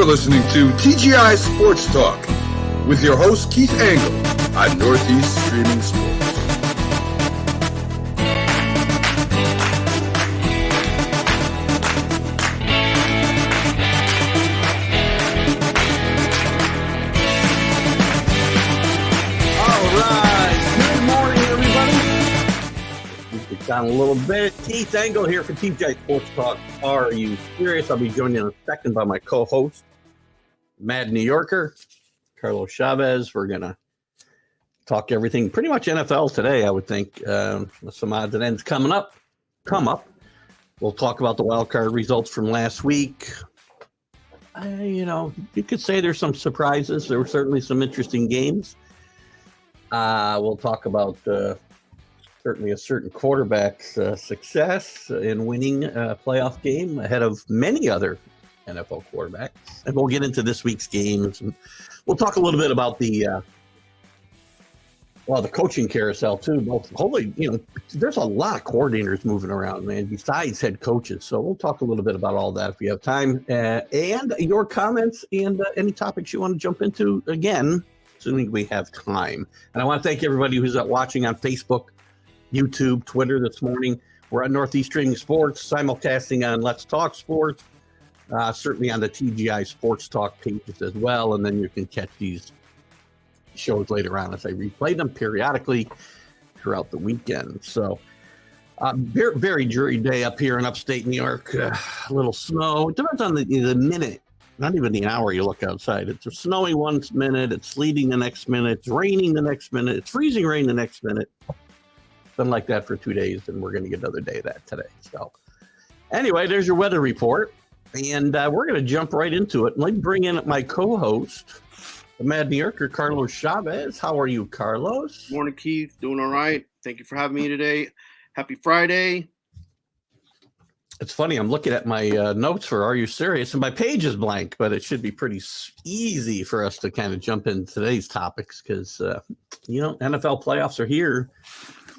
listening to TGI Sports Talk with your host Keith Angle on Northeast Streaming Sports. Down a little bit. Keith Angle here for TGI Sports Talk. Are you serious? I'll be joined in a second by my co-host, MAD New Yorker, Carlos Chavez. We're going to talk everything, pretty much NFL today, I would think. With some odds and ends come up. We'll talk about the wild card results from last week. You could say there's some surprises. There were certainly some interesting games. We'll talk about certainly a certain quarterback's success in winning a playoff game ahead of many other NFL quarterbacks. And we'll get into this week's games. And we'll talk a little bit about the coaching carousel, too. There's a lot of coordinators moving around, man, besides head coaches. So we'll talk a little bit about all that if we have time. And your comments and any topics you want to jump into, again, assuming we have time. And I want to thank everybody who's watching on Facebook, YouTube, Twitter this morning. We're on Northeast Streaming Sports, simulcasting on Let's Talk Sports, certainly on the TGI Sports Talk pages as well. And then you can catch these shows later on as I replay them periodically throughout the weekend. So very, very dreary day up here in upstate New York. A little snow. It depends on the minute, not even the hour you look outside. It's snowing one minute, it's sleeting the next minute, it's raining the next minute, it's freezing rain the next minute. Been like that for 2 days, and we're going to get another day of that today. So anyway, there's your weather report, and we're going to jump right into it. Let me bring in my co-host, the MAD New Yorker, Carlos Chavez. How are you, Carlos? Morning, Keith. Doing all right. Thank you for having me today. Happy Friday. It's funny. I'm looking at my notes for Are You Serious? And my page is blank, but it should be pretty easy for us to kind of jump into today's topics because, NFL playoffs are here.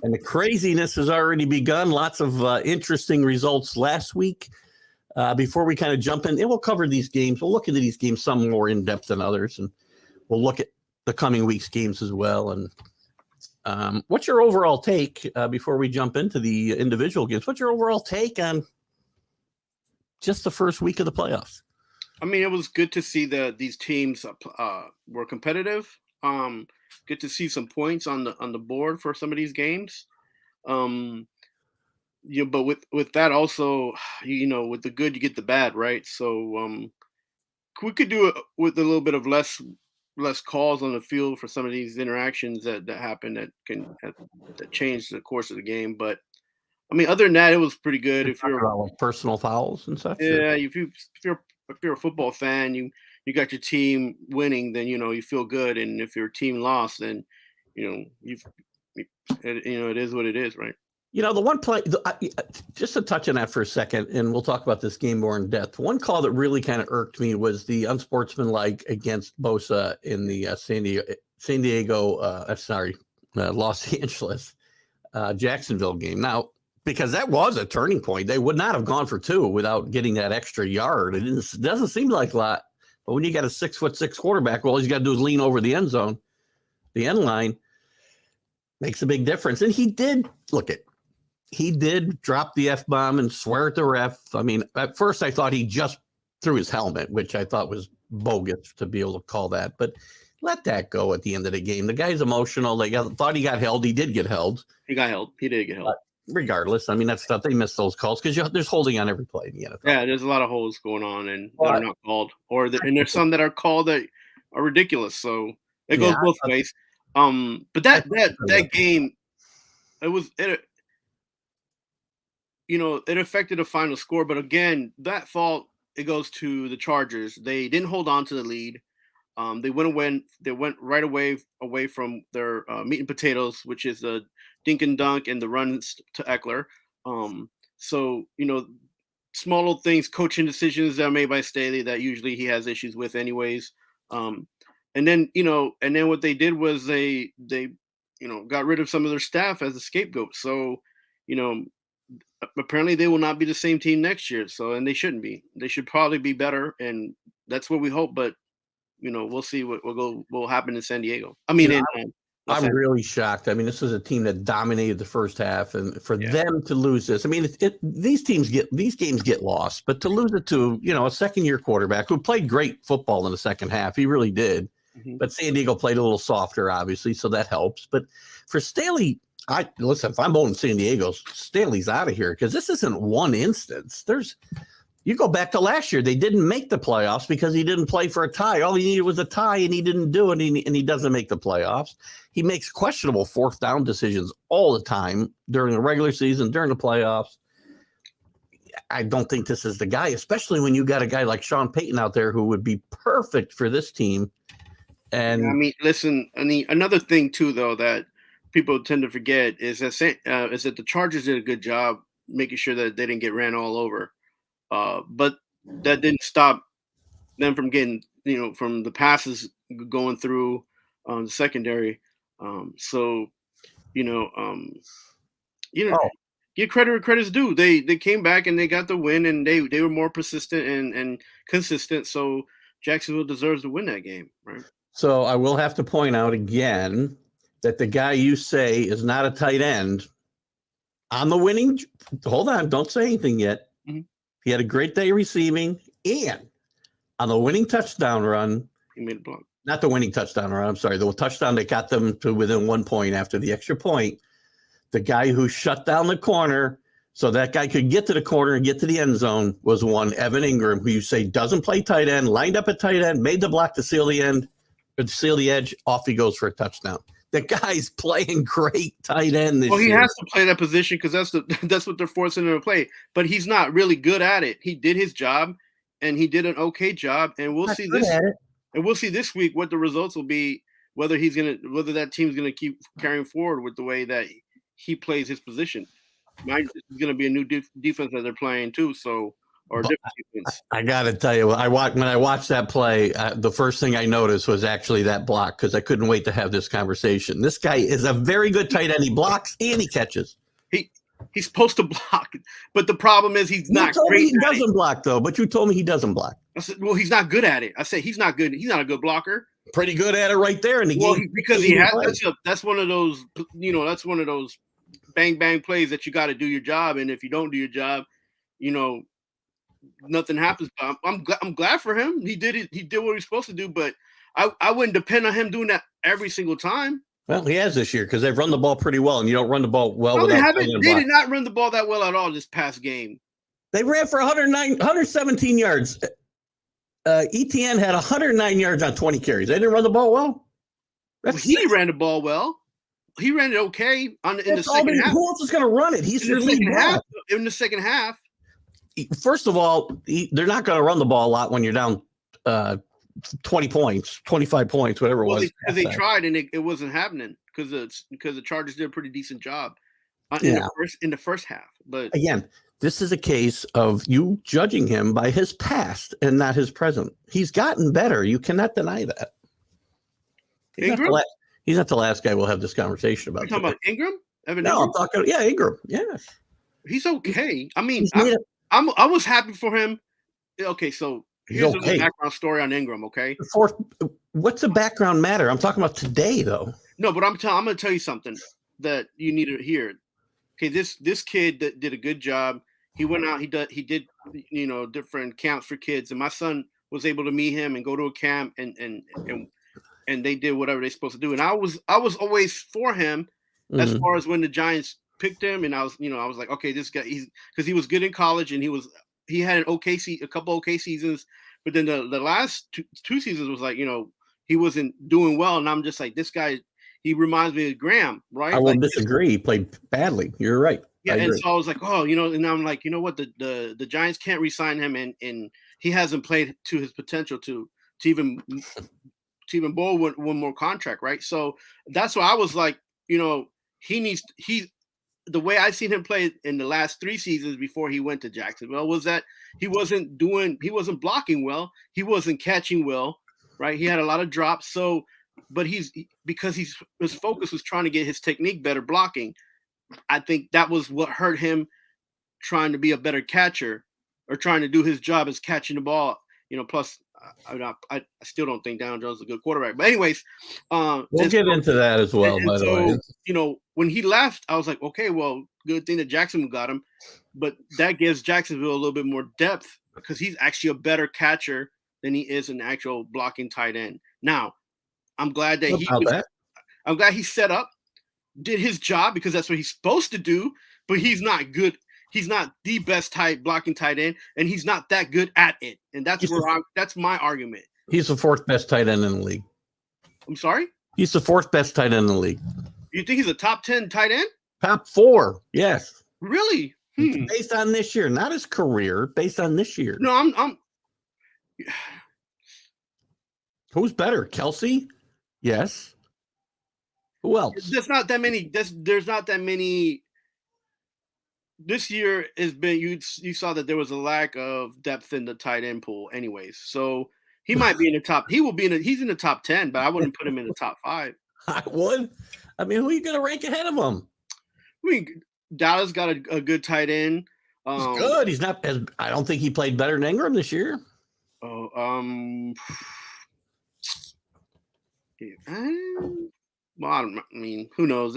And the craziness has already begun. Lots of interesting results last week. Before we kind of jump in, and we'll cover these games. We'll look into these games some more in depth than others, and we'll look at the coming week's games as well. And what's your overall take before we jump into the individual games? What's your overall take on just the first week of the playoffs? I mean, it was good to see these teams were competitive. Good to see some points on the board for some of these games. But with that also, with the good you get the bad, right? So we could do it with a little bit of less calls on the field for some of these interactions that happen that change the course of the game. But I mean, other than that, it was pretty good. If you're about like personal fouls and such. Yeah, if you're a football fan, you got your team winning, then you feel good, and if your team lost, then it is what it is, right? The one play, just to touch on that for a second, and we'll talk about this game more in depth. One call that really kind of irked me was the unsportsmanlike against Bosa in the Los Angeles Jacksonville game. Now, because that was a turning point, they would not have gone for two without getting that extra yard. It doesn't seem like a lot. But when you got a 6'6" quarterback, all he's got to do is lean over the end zone, the end line, makes a big difference. And he did drop the F-bomb and swear at the ref. I mean, at first I thought he just threw his helmet, which I thought was bogus to be able to call that. But let that go at the end of the game. The guy's emotional. They thought he got held. He did get held. He got held. He did get held. Regardless, I mean, that's stuff. They miss those calls because there's holding on every play in the NFL. Yeah, there's a lot of holds going on and that are not called, and there's some that are called that are ridiculous. So it goes both ways. But that game, it affected the final score. But again, that fault, it goes to the Chargers. They didn't hold on to the lead. They went right away from their meat and potatoes, which is the dink and dunk and the runs to Eckler. So small little things, coaching decisions that are made by Staley that usually he has issues with anyways. And then what they did was they got rid of some of their staff as a scapegoat. So apparently they will not be the same team next year. So, and they shouldn't be. They should probably be better, and that's what we hope. But we'll see what will happen in San Diego. I mean, I'm really shocked. I mean, this is a team that dominated the first half, and for them to lose this, I mean, these games get lost, but to lose it to a second-year quarterback who played great football in the second half, he really did. Mm-hmm. But San Diego played a little softer, obviously, so that helps. But for Staley, listen, if I'm owning San Diego, Staley's out of here because this isn't one instance. You go back to last year, they didn't make the playoffs because he didn't play for a tie. All he needed was a tie, and he didn't do it, and he doesn't make the playoffs. He makes questionable fourth down decisions all the time during the regular season, during the playoffs. I don't think this is the guy, especially when you got a guy like Sean Payton out there who would be perfect for this team. And I mean, listen, another thing too, though, that people tend to forget is that the Chargers did a good job making sure that they didn't get ran all over. But that didn't stop them from getting, from the passes going through the secondary. Give credit where credit's due. They came back and they got the win, and they were more persistent and consistent. So Jacksonville deserves to win that game, right? So I will have to point out again that the guy you say is not a tight end on the winning. Hold on, don't say anything yet. Mm-hmm. He had a great day receiving, and on the winning touchdown run, he made a block. Not the winning touchdown run. I'm sorry, the touchdown that got them to within 1 point after the extra point. The guy who shut down the corner so that guy could get to the corner and get to the end zone was one Evan Ingram, who you say doesn't play tight end, lined up at tight end, made the block to seal the end, or to seal the edge. Off he goes for a touchdown. The guy's playing great tight end this year. Well, he has to play that position because that's what they're forcing him to play. But he's not really good at it. He did his job, and he did an okay job. And we'll see this. And we'll see this week what the results will be. Whether that team's gonna keep carrying forward with the way that he plays his position. This is gonna be a new defense that they're playing too. So. Or different defense. I got to tell you, when I watched that play, the first thing I noticed was actually that block because I couldn't wait to have this conversation. This guy is a very good tight end. He blocks and he catches. He's supposed to block, but the problem is he's not great. He doesn't block though, but you told me he doesn't block. I said, well, he's not good at it. I said he's not good. He's not a good blocker. Pretty good at it right there in the game. Because that's one of those, that's one of those bang bang plays that you got to do your job, and if you don't do your job, nothing happens. I'm glad for him. He did it. He did what he was supposed to do, but I wouldn't depend on him doing that every single time. Well, he has this year because they've run the ball pretty well, and you don't run the ball well. No, they did not run the ball that well at all this past game. They ran for 117 yards. ETN had 109 yards on 20 carries. They didn't run the ball well. He ran the ball well. He ran it okay in the second half. Who else is going to run it? He's your lead half. In the second half. First of all, they're not going to run the ball a lot when you're down 20 points, 25 points, whatever it was. Because they tried and it wasn't happening because the Chargers did a pretty decent job in the first half. But again, this is a case of you judging him by his past and not his present. He's gotten better. You cannot deny that. He's not the last guy we'll have this conversation about. You're talking about Ingram? I'm talking. Yeah, Ingram. Yes, he's okay. I mean, I was happy for him. Okay, so here's a background story on Ingram. Okay, what's the background matter? I'm talking about today, though. No, but I'm going to tell you something that you need to hear. Okay, this kid that did a good job. He went out. He did different camps for kids, and my son was able to meet him and go to a camp and they did whatever they're supposed to do. And I was always for him as far as when the Giants picked him, and I was like, okay, this guy, because he was good in college and he had a couple okay seasons, but then the last two seasons was like, he wasn't doing well, and I'm just like, this guy, he reminds me of Graham, right? I will disagree. He played badly. You're right. Yeah, and so I was like, and I'm like, you know what, the Giants can't re-sign him, and he hasn't played to his potential to even bowl one more contract, right? So that's why I was like, the way I seen him play in the last 3 seasons before he went to Jacksonville was that he wasn't blocking well, he wasn't catching well, right? He had a lot of drops. So, but his focus was trying to get his technique better blocking. I think that was what hurt him trying to be a better catcher or trying to do his job as catching the ball. Plus I still don't think Daniel Jones is a good quarterback. But anyways, we'll get into that as well. By the way, when he left, I was like, okay, well, good thing that Jacksonville got him, but that gives Jacksonville a little bit more depth because he's actually a better catcher than he is an actual blocking tight end. Now, I'm glad that I'm glad he set up, did his job because that's what he's supposed to do, but he's not good. He's not the best blocking tight end, and he's not that good at it. And that's that's my argument. He's the fourth best tight end in the league. I'm sorry? He's the fourth best tight end in the league. You think he's a top 10 tight end? Top 4, yes. Really? Based on this year, not his career, based on this year. No, I'm Who's better? Kelsey? Yes. Who else? There's not that many. There's not that many. This year has been you saw that there was a lack of depth in the tight end pool, anyways. So he might be in the top. He's in the top 10, but I wouldn't put him in the top 5. I would. I mean, who are you going to rank ahead of him? I mean, Dallas got a good tight end. He's good. He's not as. I don't think he played better than Ingram this year. Well, I mean, who knows?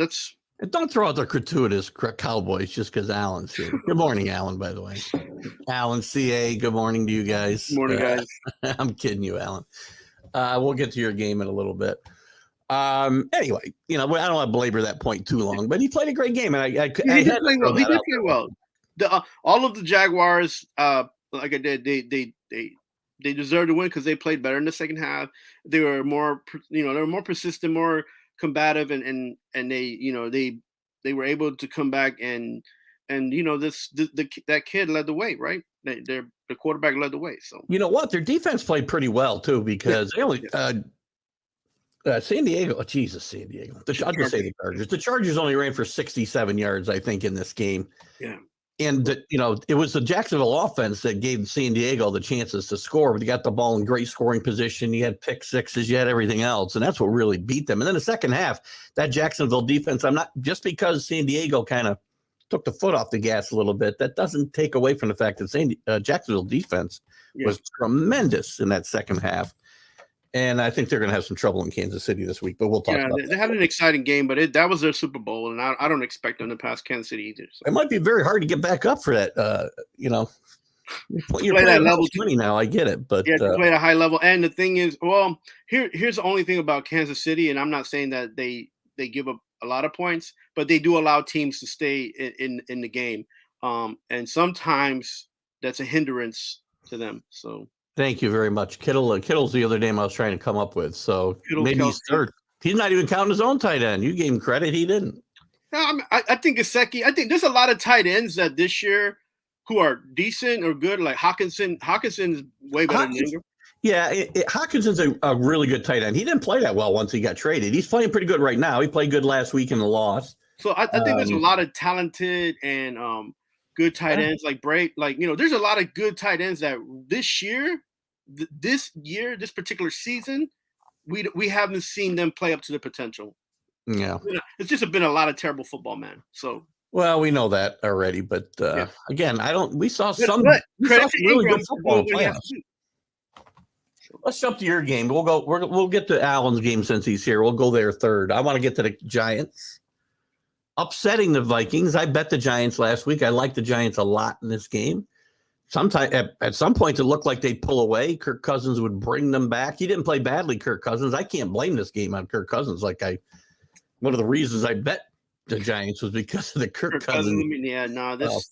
And don't throw out the gratuitous Cowboys just because Alan's here. Good morning, Alan, by the way. Alan, CA, good morning to you guys. Good morning, guys. I'm kidding you, Alan. We'll get to your game in a little bit. Anyway, I don't want to belabor that point too long, but he played a great game. And he did play well. He did play well. All of the Jaguars, like I did, they deserved to win because they played better in the second half. They were more, they were more persistent, more combative, and they were able to come back and that kid led the way, right? The quarterback led the way. So you know what, their defense played pretty well too because they only San Diego. Oh, Jesus, San Diego. I'll just say the Chargers. The Chargers only ran for 67 yards, I think, in this game. Yeah. And, it was the Jacksonville offense that gave San Diego the chances to score. But you got the ball in great scoring position. You had pick sixes. You had everything else. And that's what really beat them. And then the second half, that Jacksonville defense, just because San Diego kind of took the foot off the gas a little bit, that doesn't take away from the fact that Jacksonville defense was tremendous in that second half. And I think they're going to have some trouble in Kansas City this week, but we'll talk about that. They had an exciting game, but that was their Super Bowl, and I don't expect them to pass Kansas City either. So. It might be very hard to get back up for that. You're play that level 20 now. I get it, but to play at a high level. And the thing is, well, here's the only thing about Kansas City, and I'm not saying that they give up a lot of points, but they do allow teams to stay in the game, and sometimes that's a hindrance to them. So. Thank you very much. Kittle's the other name I was trying to come up with. So maybe he's third. He's not even counting his own tight end. You gave him credit. He didn't. No, I think Gesicki. I think there's a lot of tight ends that this year who are decent or good. Like Hawkinson. Hawkinson's way better than Ingram. Yeah, Hawkinson's a really good tight end. He didn't play that well once he got traded. He's playing pretty good right now. He played good last week in the loss. So I think there's a lot of talented and good tight ends like Bray. Like, there's a lot of good tight ends that this particular season, we haven't seen them play up to their potential. Yeah. It's just been a lot of terrible football, man. So. Well, we know that already, but again, we saw some really good football in playoffs. Let's jump to your game. We'll get to Allen's game since he's here. We'll go there third. I want to get to the Giants. Upsetting the Vikings. I bet the Giants last week. I like the Giants a lot in this game. Sometimes at some points it looked like they'd pull away. Kirk Cousins would bring them back. He didn't play badly, Kirk Cousins. I can't blame this game on Kirk Cousins. One of the reasons I bet the Giants was because of the Kirk Cousins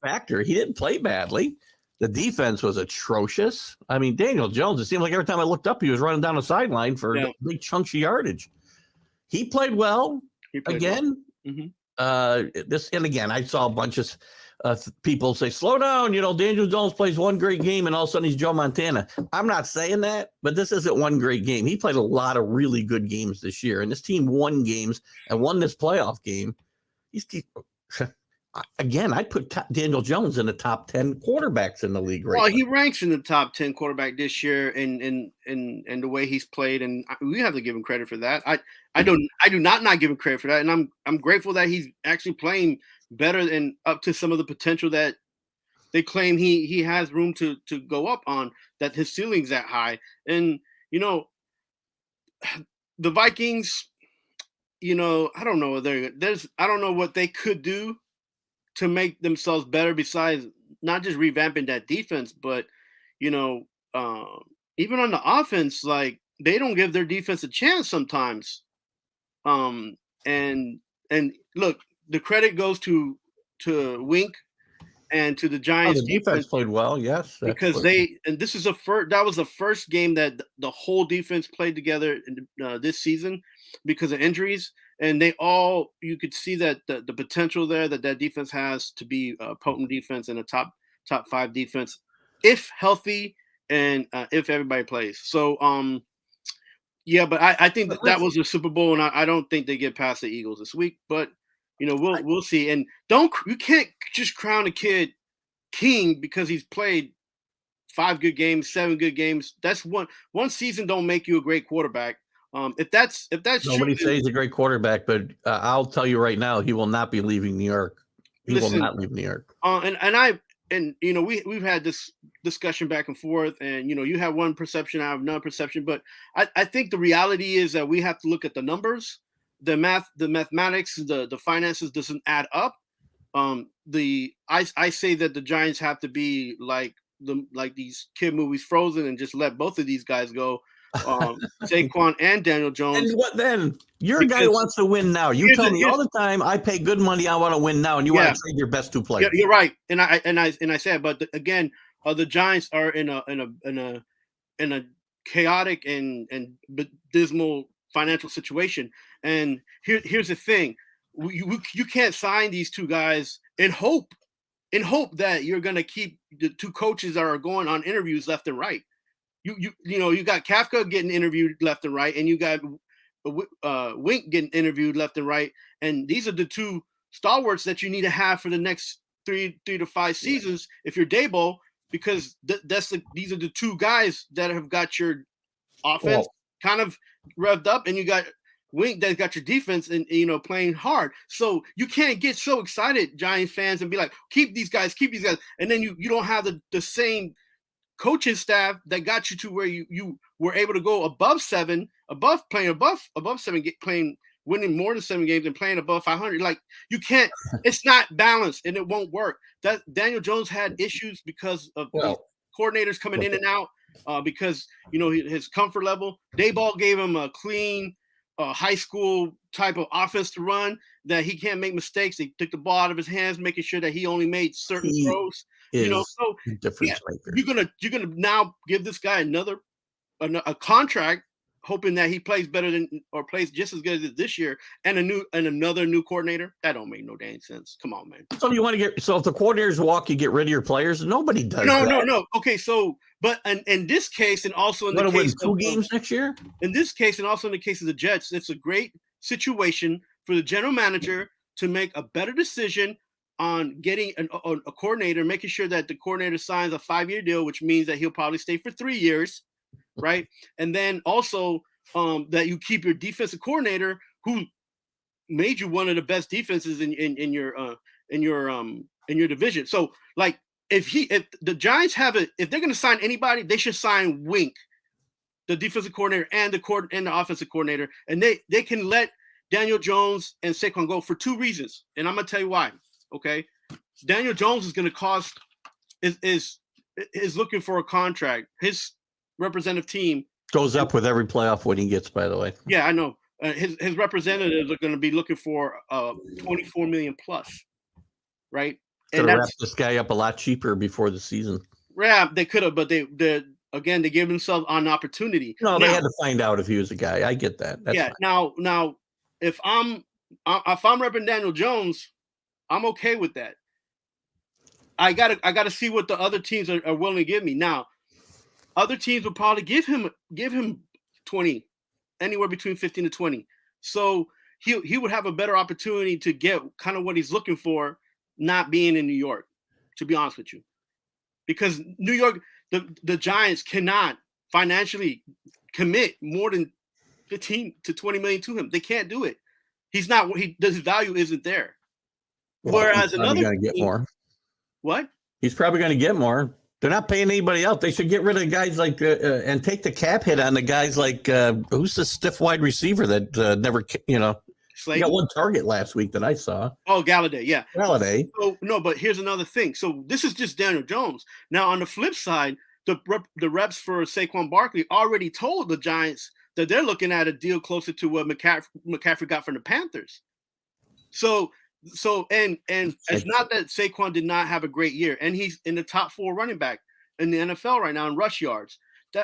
factor. He didn't play badly. The defense was atrocious. I mean, Daniel Jones, it seemed like every time I looked up, he was running down the sideline for big chunks of yardage. He played well again. Well. Mm-hmm. And again, I saw a bunch of people say, slow down, Daniel Jones plays one great game and all of a sudden he's Joe Montana. I'm not saying that, but this isn't one great game. He played a lot of really good games this year, and this team won games and won this playoff game. Again, I'd put Daniel Jones in the top 10 quarterbacks in the league right now. Well, he ranks in the top 10 quarterback this year in the way he's played, and we have to give him credit for that. I do not give him credit for that, and I'm grateful that he's actually playing better and up to some of the potential that they claim he has room to go up on, that his ceiling's that high. And the Vikings, I don't know. I don't know what they could do to make themselves better besides not just revamping that defense, but uh, even on the offense, like they don't give their defense a chance sometimes. And look, the credit goes to Wink and to the Giants the defense played well, yes, because this is that was the first game that the whole defense played together this season because of injuries, and you could see that the potential there that defense has to be a potent defense and a top 5 defense if healthy and if everybody plays. So yeah, but I think that was a Super Bowl, and I don't think they get past the Eagles this week. But we'll see. And you can't just crown a kid king because he's played 5 good games, 7 good games. That's one season don't make you a great quarterback. If that's nobody says he's a great quarterback, but I'll tell you right now, he will not be leaving New York. He will not leave New York. And we've had this discussion back and forth, and you have one perception, I have another perception, but I think the reality is that we have to look at the numbers, the mathematics, the finances doesn't add up. I say that the Giants have to be like these kid movies Frozen and just let both of these guys go, Saquon and Daniel Jones. And what then? You're a guy who wants to win now. You tell me all the time, I pay good money, I want to win now, and you want to trade your best 2 players. You're right, and I said, but again, the Giants are in a chaotic and dismal financial situation, and here's the thing: you can't sign these 2 guys in hope that you're going to keep the 2 coaches that are going on interviews left and right. You got Kafka getting interviewed left and right, and you got Wink getting interviewed left and right, and these are the 2 stalwarts that you need to have for the next 3 to 5 seasons if you're Daboll, because these are the 2 guys that have got your offense kind of revved up, and you got Wink that's got your defense and playing hard. So you can't get so excited, Giant fans, and be like, keep these guys, and then you don't have the same coaching staff that got you to where you were able to go above 7, playing above 7, winning more than 7 games and playing above 500. Like, you can't. It's not balanced, and it won't work. That Daniel Jones had issues because of coordinators coming in and out, because his comfort level. Daboll gave him a clean high school type of offense to run, that he can't make mistakes. They took the ball out of his hands, making sure that he only made certain throws. So you're gonna now give this guy a contract, hoping that he plays better than or plays just as good as this year, and another new coordinator. That don't make no dang sense. Come on, man. So you want to if the coordinators walk, you get rid of your players? Nobody does. No. Okay, so but in this case, and also in the case of 2 games next year. In this case, and also in the case of the Jets, it's a great situation for the general manager to make a better decision on getting a coordinator, making sure that the coordinator signs a 5-year deal, which means that he'll probably stay for 3 years, right? And then also that you keep your defensive coordinator, who made you one of the best defenses in your division. So, like, if the Giants if they're going to sign anybody, they should sign Wink, the defensive coordinator, and the offensive coordinator, and they can let Daniel Jones and Saquon go for 2 reasons, and I'm going to tell you why. Okay, Daniel Jones is going to cost is looking for a contract. His representative team goes up with every playoff win he gets. By the way, yeah, I know. His representatives are going to be looking for $24 million plus, right? Could have wrapped this guy up a lot cheaper before the season. Yeah, they could have, but they gave themselves an opportunity. No, they had to find out if he was a guy. I get that. That's fine. Now, if I'm repping Daniel Jones, I'm okay with that. I gotta see what the other teams are willing to give me. Now, other teams will probably give him 20, anywhere between 15 to 20. So he would have a better opportunity to get kind of what he's looking for, not being in New York, to be honest with you. Because New York, the Giants cannot financially commit more than 15 to 20 million to him. They can't do it. His value isn't there. Whereas another, going to get more. What? He's probably going to get more. They're not paying anybody else. They should get rid of guys like and take the cap hit on the guys like who's the stiff wide receiver that never, he got one target last week that I saw. Oh, Galladay, yeah. Galladay. So, no, but here's another thing. So this is just Daniel Jones. Now, on the flip side, the reps for Saquon Barkley already told the Giants that they're looking at a deal closer to what McCaffrey got from the Panthers. So and it's not that Saquon did not have a great year, and he's in the top 4 running back in the NFL right now in rush yards.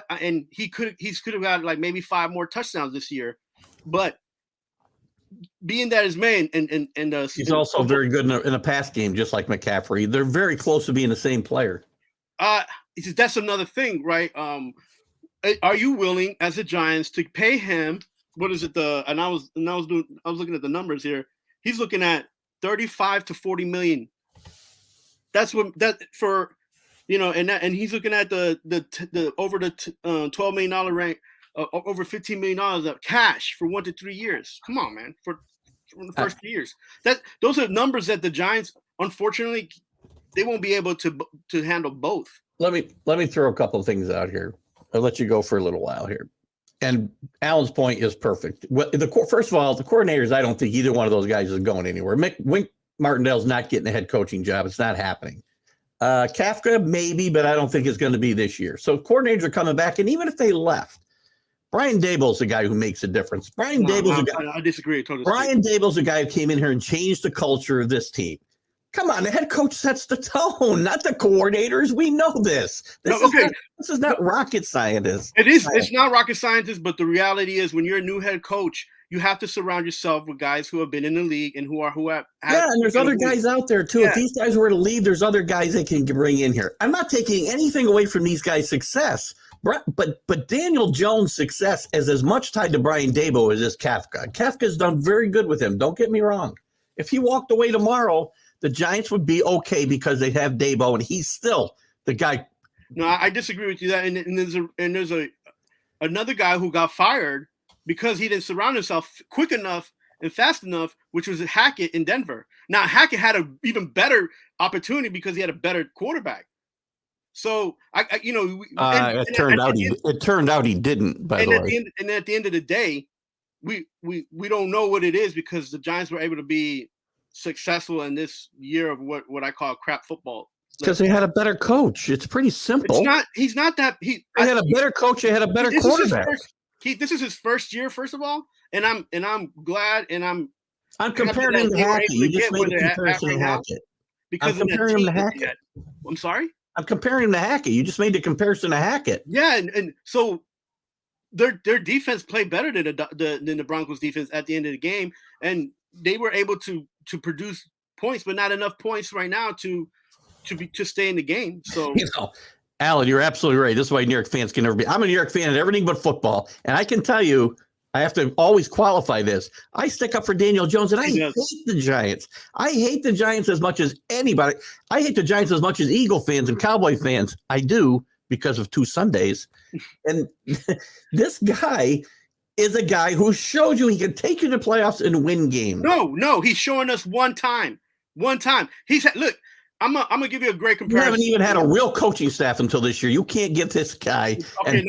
And he could have got like maybe 5 more touchdowns this year, but being that his man and he's also very good in a pass game, just like McCaffrey. They're very close to being the same player. That's another thing, right? Are you willing as the Giants to pay him? What is it? I was looking at the numbers here. He's looking at 35 to 40 million. That's and he's looking at the over the $12 million rank, over $15 million of cash for 1 to 3 years. Come on, man, for the first 3 years. Those are numbers that the Giants, unfortunately, they won't be able to handle both. Let me throw a couple of things out here. I'll let you go for a little while here. And Alan's point is perfect. First of all, the coordinators, I don't think either one of those guys is going anywhere. Wink Martindale's not getting a head coaching job. It's not happening. Kafka, maybe, but I don't think it's going to be this year. So coordinators are coming back, and even if they left, Brian Daboll's the guy who makes a difference. I disagree. Totally. Brian Daboll's the guy who came in here and changed the culture of this team. Come on, the head coach sets the tone, not the coordinators. We know this. This is not rocket scientist. It is. It's not rocket scientist, but the reality is, when you're a new head coach, you have to surround yourself with guys who have been in the league and who have. And there's other guys out there too. Yeah. If these guys were to leave, there's other guys they can bring in here. I'm not taking anything away from these guys' success, but Daniel Jones' success is as much tied to Brian Daboll as is Kafka. Kafka's done very good with him. Don't get me wrong. If he walked away tomorrow, the Giants would be okay because they have Daboll, and he's still the guy. No, I disagree with you. There's another guy who got fired because he didn't surround himself quick enough and fast enough, which was Hackett in Denver. Now Hackett had an even better opportunity because he had a better quarterback. So it turned out he didn't. By the way, and at the end of the day, we don't know what it is because the Giants were able to be successful in this year of what I call crap football. Because they had a better coach. It's pretty simple. He's not that. They had a better coach. They had a better quarterback. This is his first year, first of all, and I'm glad, and I'm comparing him to Hackett. You just made a comparison to Hackett. Because I'm comparing him to Hackett. I'm sorry. I'm comparing him to Hackett. You just made the comparison to Hackett. Yeah, and so their defense played better than the Broncos defense at the end of the game, and they were able to produce points, but not enough points right now to stay in the game. So Alan, you're absolutely right. This is why New York fans can never be. I'm a New York fan at everything but football, and I can tell you, I have to always qualify this. I stick up for Daniel Jones, and I hate the Giants. I hate the Giants as much as anybody. I hate the Giants as much as Eagle fans and Cowboy fans. I do because of 2 Sundays. And this guy is a guy who showed you he can take you to playoffs and win games. No, he's showing us one time. He said, look, I'm gonna give you a great comparison. You haven't even had a real coaching staff until this year. You can't get this guy. Okay,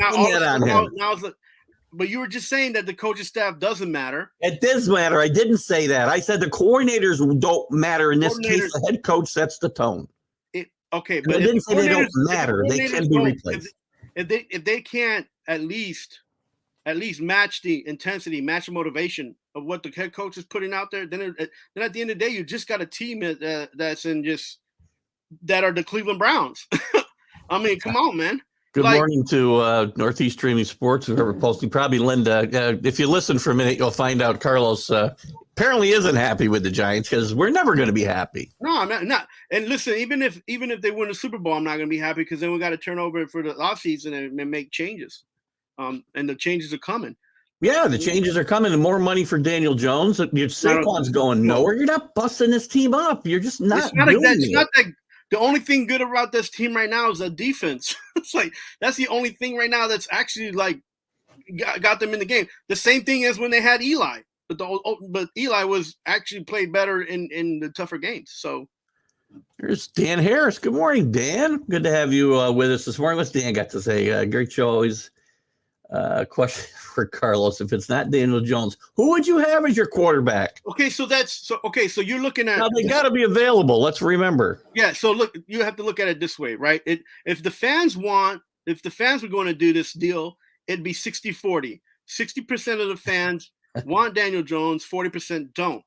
but you were just saying that the coaching staff doesn't matter. It does matter. I didn't say that. I said the coordinators don't matter. In this case, the head coach sets the tone. But I didn't say they don't matter. They can be replaced. If they can't at least match the intensity, match the motivation of what the head coach is putting out there, then at the end of the day, you just got a team that are the Cleveland Browns. I mean, come on, man. Good morning to Northeast Streaming Sports, whoever posting. Probably Linda. If you listen for a minute, you'll find out Carlos apparently isn't happy with the Giants because we're never going to be happy. No, I'm not. And listen, even if they win the Super Bowl, I'm not going to be happy because then we got to turn over for the offseason and make changes. And the changes are coming. Yeah, the changes are coming, and more money for Daniel Jones. Your Saquon's going nowhere. You're not busting this team up. You're just not. It's not that. The only thing good about this team right now is the defense. It's like that's the only thing right now that's actually like got them in the game. The same thing as when they had Eli, but Eli was actually played better in the tougher games. So Here's Dan Harris. Good morning, Dan. Good to have you with us this morning. What's Dan got to say? Great show. Always. Question for Carlos: if it's not Daniel Jones, who would you have as your quarterback? Okay, so so you're looking at now they got to be available. Let's remember. Yeah, so look, you have to look at it this way, right? If the fans were going to do this deal, it'd be 60-40. 60% of the fans want Daniel Jones, 40% don't.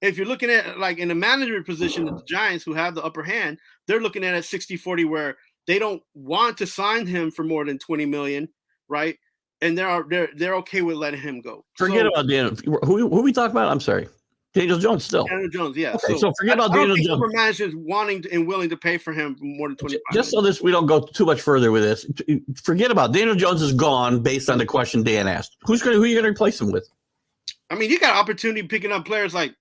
If you're looking at like in the manager position of the Giants, who have the upper hand, they're looking at it 60-40, where they don't want to sign him for more than $20 million, right? And they're okay with letting him go. Forget about Daniel. Who we talk about? I'm sorry, Daniel Jones still. Daniel Jones, yeah. Okay, so forget about Daniel Jones. Managers wanting and willing to pay for him more than 25. Just so we don't go too much further with this. Forget about Daniel Jones is gone based on the question Dan asked. Who are you going to replace him with? I mean, you got opportunity picking up players like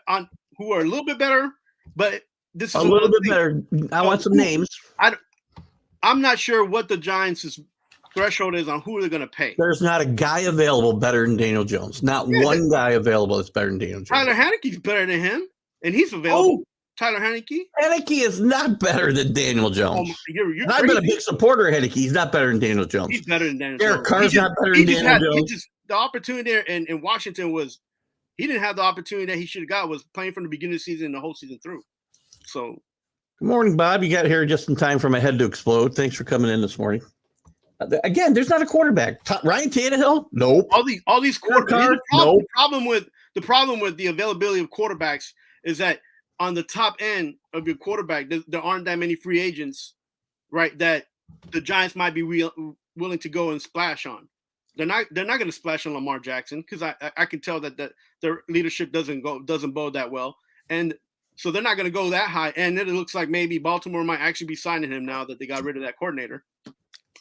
on who are a little bit better, but this is a little bit better. I want some names. I'm not sure what the Giants' threshold is on who they're going to pay. There's not a guy available better than Daniel Jones. Not one guy available that's better than Daniel Jones. Tyler Heineke's better than him, and he's available. Oh, Tyler Heinicke? Heinicke is not better than Daniel Jones. Oh, you're I've been a big supporter of Heinicke. He's not better than Daniel Jones. He's better than Daniel Derek Jones. Carr's not better than Daniel Jones. The opportunity there in Washington was he didn't have the opportunity that he should have got was playing from the beginning of the season and the whole season through. So, good morning, Bob. You got here just in time for my head to explode. Thanks for coming in this morning. Again, there's not a quarterback. Ryan Tannehill? Nope. All these quarterbacks. Nope. The problem with the availability of quarterbacks is that on the top end of your quarterback, there aren't that many free agents, right? That the Giants might be willing to go and splash on. They're not going to splash on Lamar Jackson because I can tell that their leadership doesn't bode that well, and so they're not going to go that high. And then it looks like maybe Baltimore might actually be signing him now that they got rid of that coordinator.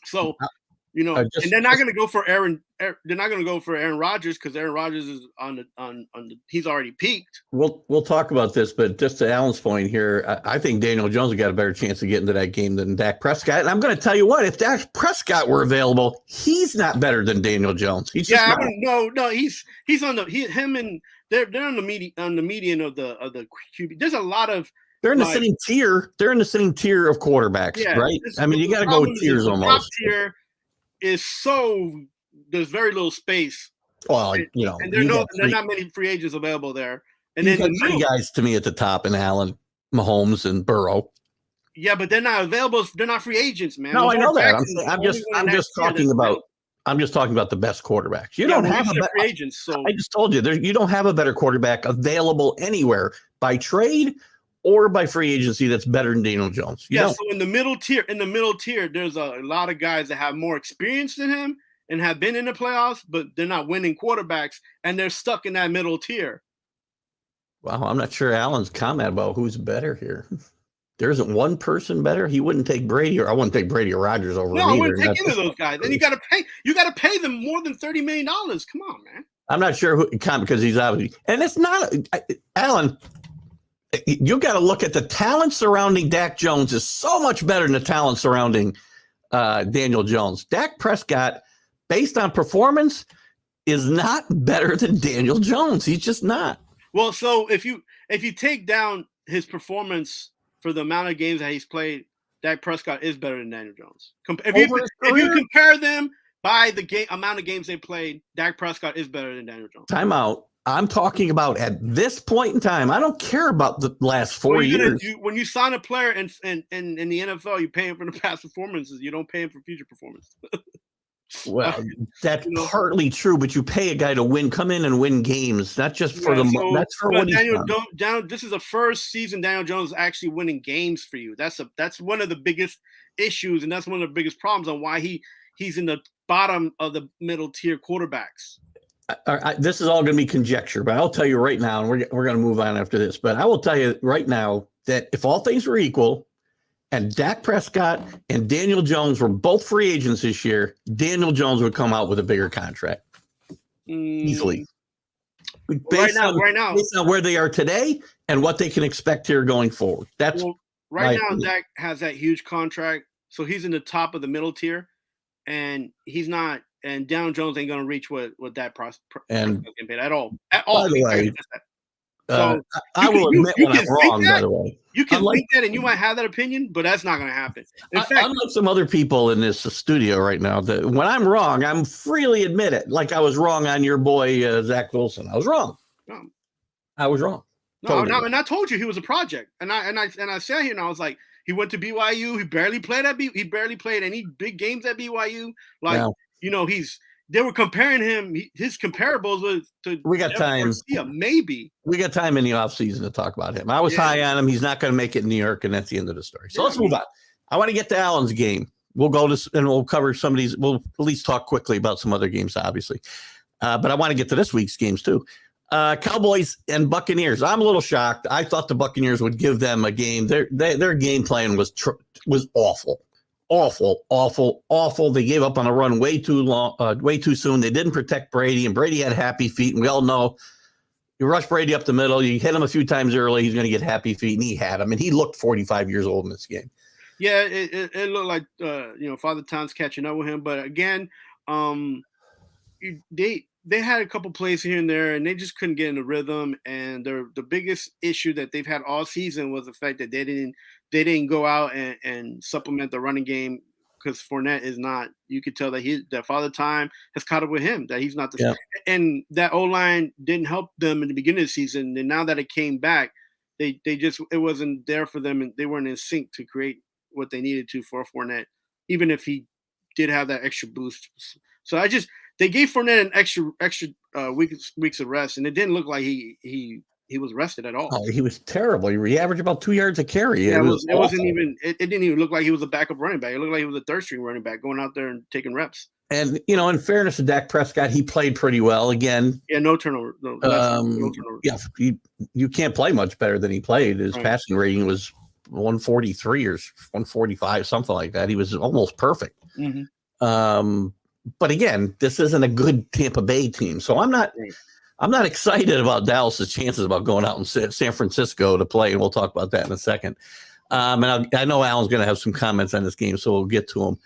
So, and they're not going to go for Aaron. They're not going to go for Aaron Rodgers because Aaron Rodgers is on the. He's already peaked. We'll talk about this, but just to Alan's point here, I think Daniel Jones has got a better chance of getting to that game than Dak Prescott. And I'm going to tell you what: if Dak Prescott were available, he's not better than Daniel Jones. He's just no. He's on him and they're on the median of the QB. There's a lot of. They're in the same tier. They're in the same tier of quarterbacks, right? I mean, you got to go with tiers almost. Top tier is there's very little space. Well, and there are not many free agents available there. And then the three guys to me at the top, and Allen, Mahomes, and Burrow. Yeah, but they're not available. They're not free agents, man. No, I know that. I'm just talking about. I'm just talking about the best quarterbacks. You don't have free agents. So I just told you, you don't have a better quarterback available anywhere by trade or by free agency that's better than Daniel Jones. So in the middle tier, there's a lot of guys that have more experience than him and have been in the playoffs, but they're not winning quarterbacks, and they're stuck in that middle tier. Wow, I'm not sure Alan's comment about who's better here. There isn't one person better. He wouldn't take Brady, or I wouldn't take Brady or Rodgers over. No, I wouldn't take any of those guys. Then you got to pay them more than $30 million. Come on, man. I'm not sure who because he's obviously, and it's not Alan. You got to look at the talent surrounding Dak Jones is so much better than the talent surrounding Daniel Jones. Dak Prescott, based on performance, is not better than Daniel Jones. He's just not. Well, so if you take down his performance for the amount of games that he's played, Dak Prescott is better than Daniel Jones. If you compare them by the amount of games they played, Dak Prescott is better than Daniel Jones. Time out. I'm talking about at this point in time. I don't care about the last 4 years. When you sign a player in the NFL, you pay him for the past performances. You don't pay him for future performance. Well, that's partly true, but you pay a guy to come in and win games, not just for that's for what Daniel Jones. This is the first season Daniel Jones is actually winning games for you. That's one of the biggest issues, and that's one of the biggest problems on why he's in the bottom of the middle tier quarterbacks. This is all going to be conjecture, but I'll tell you right now, and we're going to move on after this, but I will tell you right now that if all things were equal and Dak Prescott and Daniel Jones were both free agents this year, Daniel Jones would come out with a bigger contract easily. Based on where they are today and what they can expect here going forward. Right now, Dak has that huge contract, so he's in the top of the middle tier, and he's not. And Daniel Jones ain't going to reach what that prospect can pay at all. By the way, So I will admit when I'm wrong, by that. the way. You can think that, and you might have that opinion, but that's not going to happen. In fact, unlike some other people in this studio right now, that when I'm wrong, I'm freely admit it. Like I was wrong on your boy Zach Wilson. I was wrong. I was wrong. No, and I told you he was a project, and I sat here and I was like, he went to BYU. He barely played he barely played any big games at BYU. Like they were comparing him. His comparables was to. We got time. Garcia, maybe we got time in the offseason to talk about him. I was high on him. He's not going to make it in New York, and that's the end of the story. So let's move on. I want to get to Allen's game. We'll go to and we'll cover some of these. We'll at least talk quickly about some other games, obviously. But I want to get to this week's games too. Cowboys and Buccaneers. I'm a little shocked. I thought the Buccaneers would give them a game. Their game plan was awful. Awful. They gave up on a run way too soon. They didn't protect Brady, and Brady had happy feet. And we all know you rush Brady up the middle, you hit him a few times early, he's going to get happy feet, and he had him. And he looked 45 years old in this game. Yeah, it looked like Father Time's catching up with him. But again, they had a couple plays here and there, and they just couldn't get in the rhythm. And the biggest issue that they've had all season was the fact that they didn't go out and supplement the running game, because Fournette is not. You could tell that Father Time has caught up with him, that he's not the and that O-line didn't help them in the beginning of the season. And now that it came back, it wasn't there for them, and they weren't in sync to create what they needed to for Fournette, even if he did have that extra boost. So they gave Fournette an extra weeks of rest, and it didn't look like he was rested at all. Oh, he was terrible. He averaged about 2 yards a carry. Yeah, it didn't even look like he was a backup running back. It looked like he was a third string running back going out there and taking reps. And in fairness to Dak Prescott, he played pretty well again. Yeah, no turnover. No turnover. Yeah, you can't play much better than he played. His passing rating was 143 or 145, something like that. He was almost perfect. Mm-hmm. But again, this isn't a good Tampa Bay team, so I'm not excited about Dallas's chances about going out in San Francisco to play, and we'll talk about that in a second. And I know Alan's going to have some comments on this game, so we'll get to him.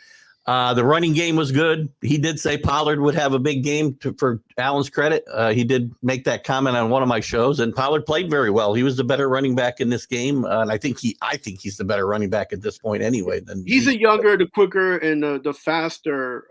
The running game was good. He did say Pollard would have a big game for Alan's credit. He did make that comment on one of my shows, and Pollard played very well. He was the better running back in this game, and I think he's the better running back at this point anyway. He's the younger, the quicker, and the faster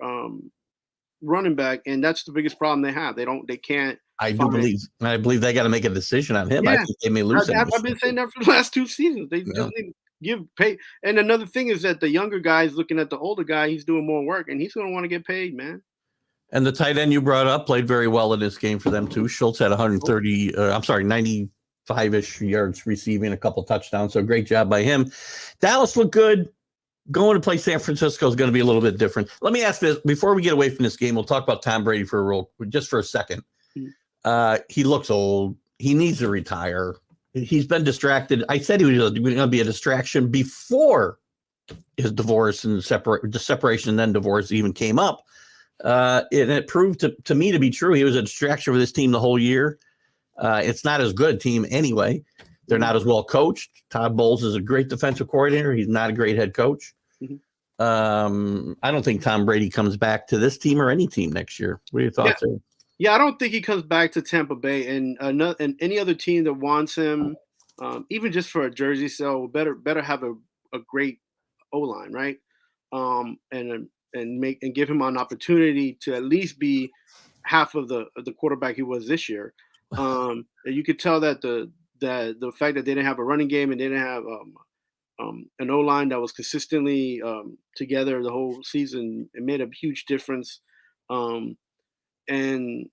running back, and that's the biggest problem they have. They can't. I believe they got to make a decision on him. Yeah. I think they may lose him. I've been saying that for the last 2 seasons. They just need to give pay. And another thing is that the younger guy is looking at the older guy. He's doing more work, and he's going to want to get paid, man. And the tight end you brought up played very well in this game for them too. Schultz had 95-ish yards receiving, a couple touchdowns. So great job by him. Dallas looked good. Going to play San Francisco is going to be a little bit different. Let me ask this before we get away from this game. We'll talk about Tom Brady for a second. He looks old. He needs to retire. He's been distracted. I said he was going to be a distraction before his divorce and the separation and then divorce even came up. And it proved to me to be true. He was a distraction for this team the whole year. It's not as good a team anyway. They're not as well coached. Todd Bowles is a great defensive coordinator. He's not a great head coach. Mm-hmm. I don't think Tom Brady comes back to this team or any team next year. What are your thoughts? Yeah, I don't think he comes back to Tampa Bay, and any other team that wants him, even just for a jersey sale, better have a great O-line, right? And give him an opportunity to at least be half of the quarterback he was this year. You could tell that the fact that they didn't have a running game and they didn't have an O-line that was consistently together the whole season, it made a huge difference. And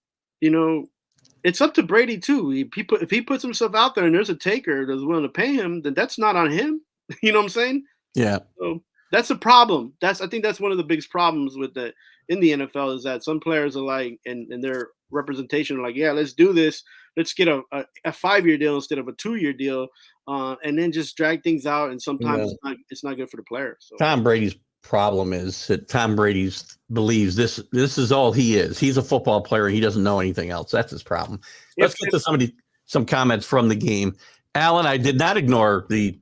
it's up to Brady too. If he puts himself out there and there's a taker that's willing to pay him, then that's not on him. You know what I'm saying? Yeah. So that's a problem. I think that's one of the biggest problems in the NFL is that some players are like, and their representation are like, yeah, let's do this. Let's get a 5-year deal instead of a 2-year deal, and then just drag things out. And sometimes it's not good for the player. So. Tom Brady's problem is that Tom Brady believes this is all he is. He's a football player. He doesn't know anything else. That's his problem. Let's get to some comments from the game. Alan, I did not ignore the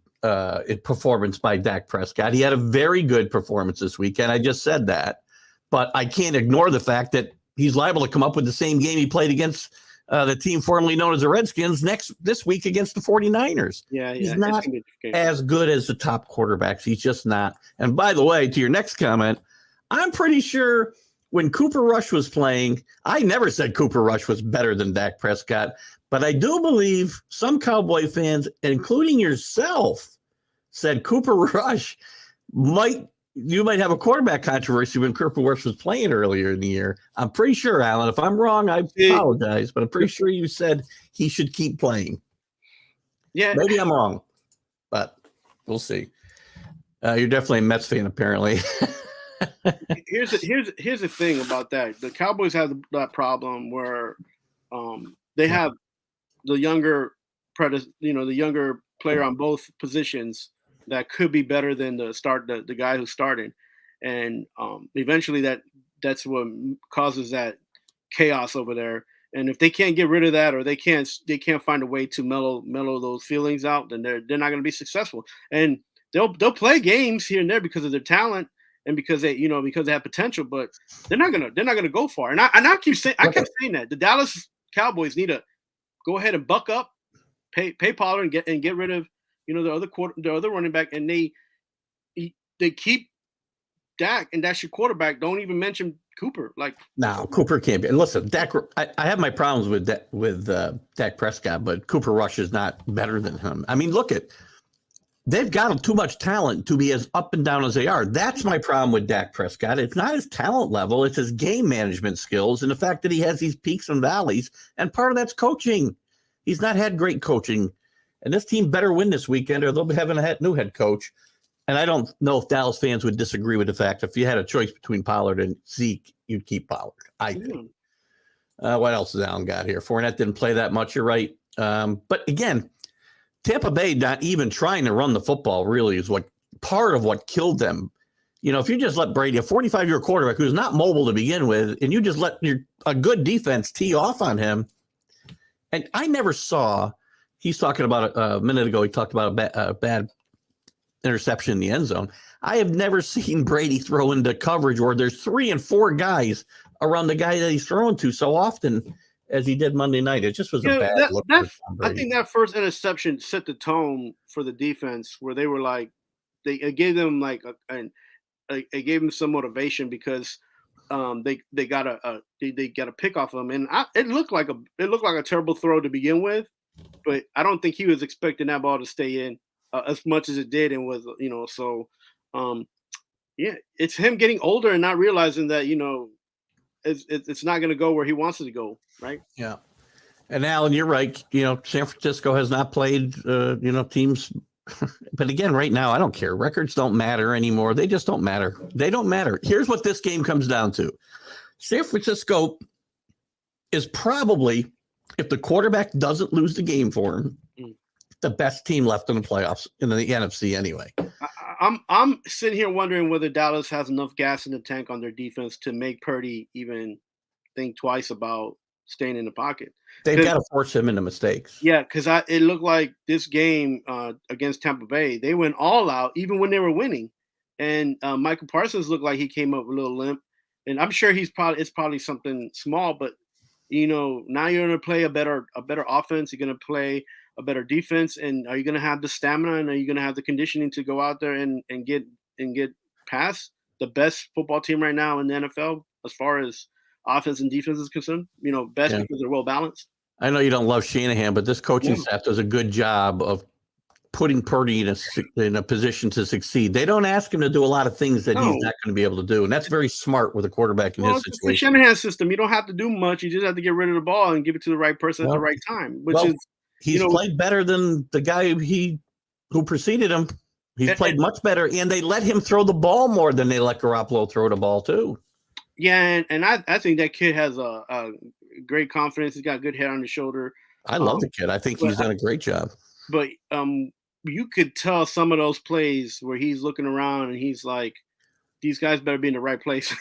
performance by Dak Prescott. He had a very good performance this weekend. I just said that, but I can't ignore the fact that he's liable to come up with the same game he played against the team formerly known as the Redskins, this week against the 49ers. Yeah. He's not as good as the top quarterbacks. He's just not. And by the way, to your next comment, I'm pretty sure when Cooper Rush was playing, I never said Cooper Rush was better than Dak Prescott, but I do believe some Cowboy fans, including yourself, said Cooper Rush you might have a quarterback controversy when Cooper Rush was playing earlier in the year. I'm pretty sure, Alan. If I'm wrong, I apologize, but I'm pretty sure you said he should keep playing. Yeah. Maybe I'm wrong, but we'll see. You're definitely a Mets fan, apparently. Here's the thing about that. The Cowboys have that problem where they have the younger player on both positions that could be better than the guy who's starting, and eventually that's what causes that chaos over there. And if they can't get rid of that, or they can't find a way to mellow those feelings out, then they're not going to be successful. And they'll play games here and there because of their talent and because they have potential, but they're not gonna go far. And I kept saying that the Dallas Cowboys need to go ahead and buck up, pay Pollard and get rid of the other running back, and they keep Dak, and that's your quarterback. Don't even mention Cooper. No, Cooper can't be. And listen, Dak. I have my problems with Dak Prescott, but Cooper Rush is not better than him. I mean, they've got too much talent to be as up and down as they are. That's my problem with Dak Prescott. It's not his talent level; it's his game management skills and the fact that he has these peaks and valleys. And part of that's coaching. He's not had great coaching. And this team better win this weekend, or they'll be having a new head coach. And I don't know if Dallas fans would disagree with the fact if you had a choice between Pollard and Zeke, you'd keep Pollard, I think. What else has Alan got here? Fournette didn't play that much, you're right. But again, Tampa Bay not even trying to run the football really is part of what killed them. If you just let Brady, a 45-year quarterback who's not mobile to begin with, and you just let a good defense tee off on him. And I never saw. He's talking about a minute ago. He talked about a bad interception in the end zone. I have never seen Brady throw into coverage where there's 3 and 4 guys around the guy that he's throwing to so often as he did Monday night. It just was a bad look. I think that first interception set the tone for the defense, where they were it gave them it gave them some motivation because they got a pick off of him, and it looked like a terrible throw to begin with. But I don't think he was expecting that ball to stay in as much as it did, and was it's him getting older and not realizing that it's not going to go where he wants it to go, right? Yeah. And Alan, you're right. San Francisco has not played teams, but again, right now I don't care. Records don't matter anymore. They just don't matter. They don't matter. Here's what this game comes down to: San Francisco is probably, if the quarterback doesn't lose the game for him, the best team left in the playoffs in the NFC anyway. I'm sitting here wondering whether Dallas has enough gas in the tank on their defense to make Purdy even think twice about staying in the pocket. They've got to force him into mistakes. Yeah, because it looked like this game against Tampa Bay, they went all out even when they were winning. And Michael Parsons looked like he came up with a little limp. And I'm sure it's probably something small, but now you're going to play a better offense. You're going to play a better defense, and are you going to have the stamina, and are you going to have the conditioning to go out there and get past the best football team right now in the NFL as far as offense and defense is concerned? Best because they're well balanced. I know you don't love Shanahan, but this coaching staff does a good job of putting Purdy in a position to succeed. They don't ask him to do a lot of things that he's not going to be able to do, and that's very smart with a quarterback in his situation. It's the Shanahan system. You don't have to do much. You just have to get rid of the ball and give it to the right person at the right time. He's played better than the guy who preceded him. He's played much better, and they let him throw the ball more than they let Garoppolo throw the ball too. Yeah, and I think that kid has a great confidence. He's got a good head on his shoulder. I love the kid. I think he's done a great job. But you could tell some of those plays where he's looking around and he's like, these guys better be in the right place.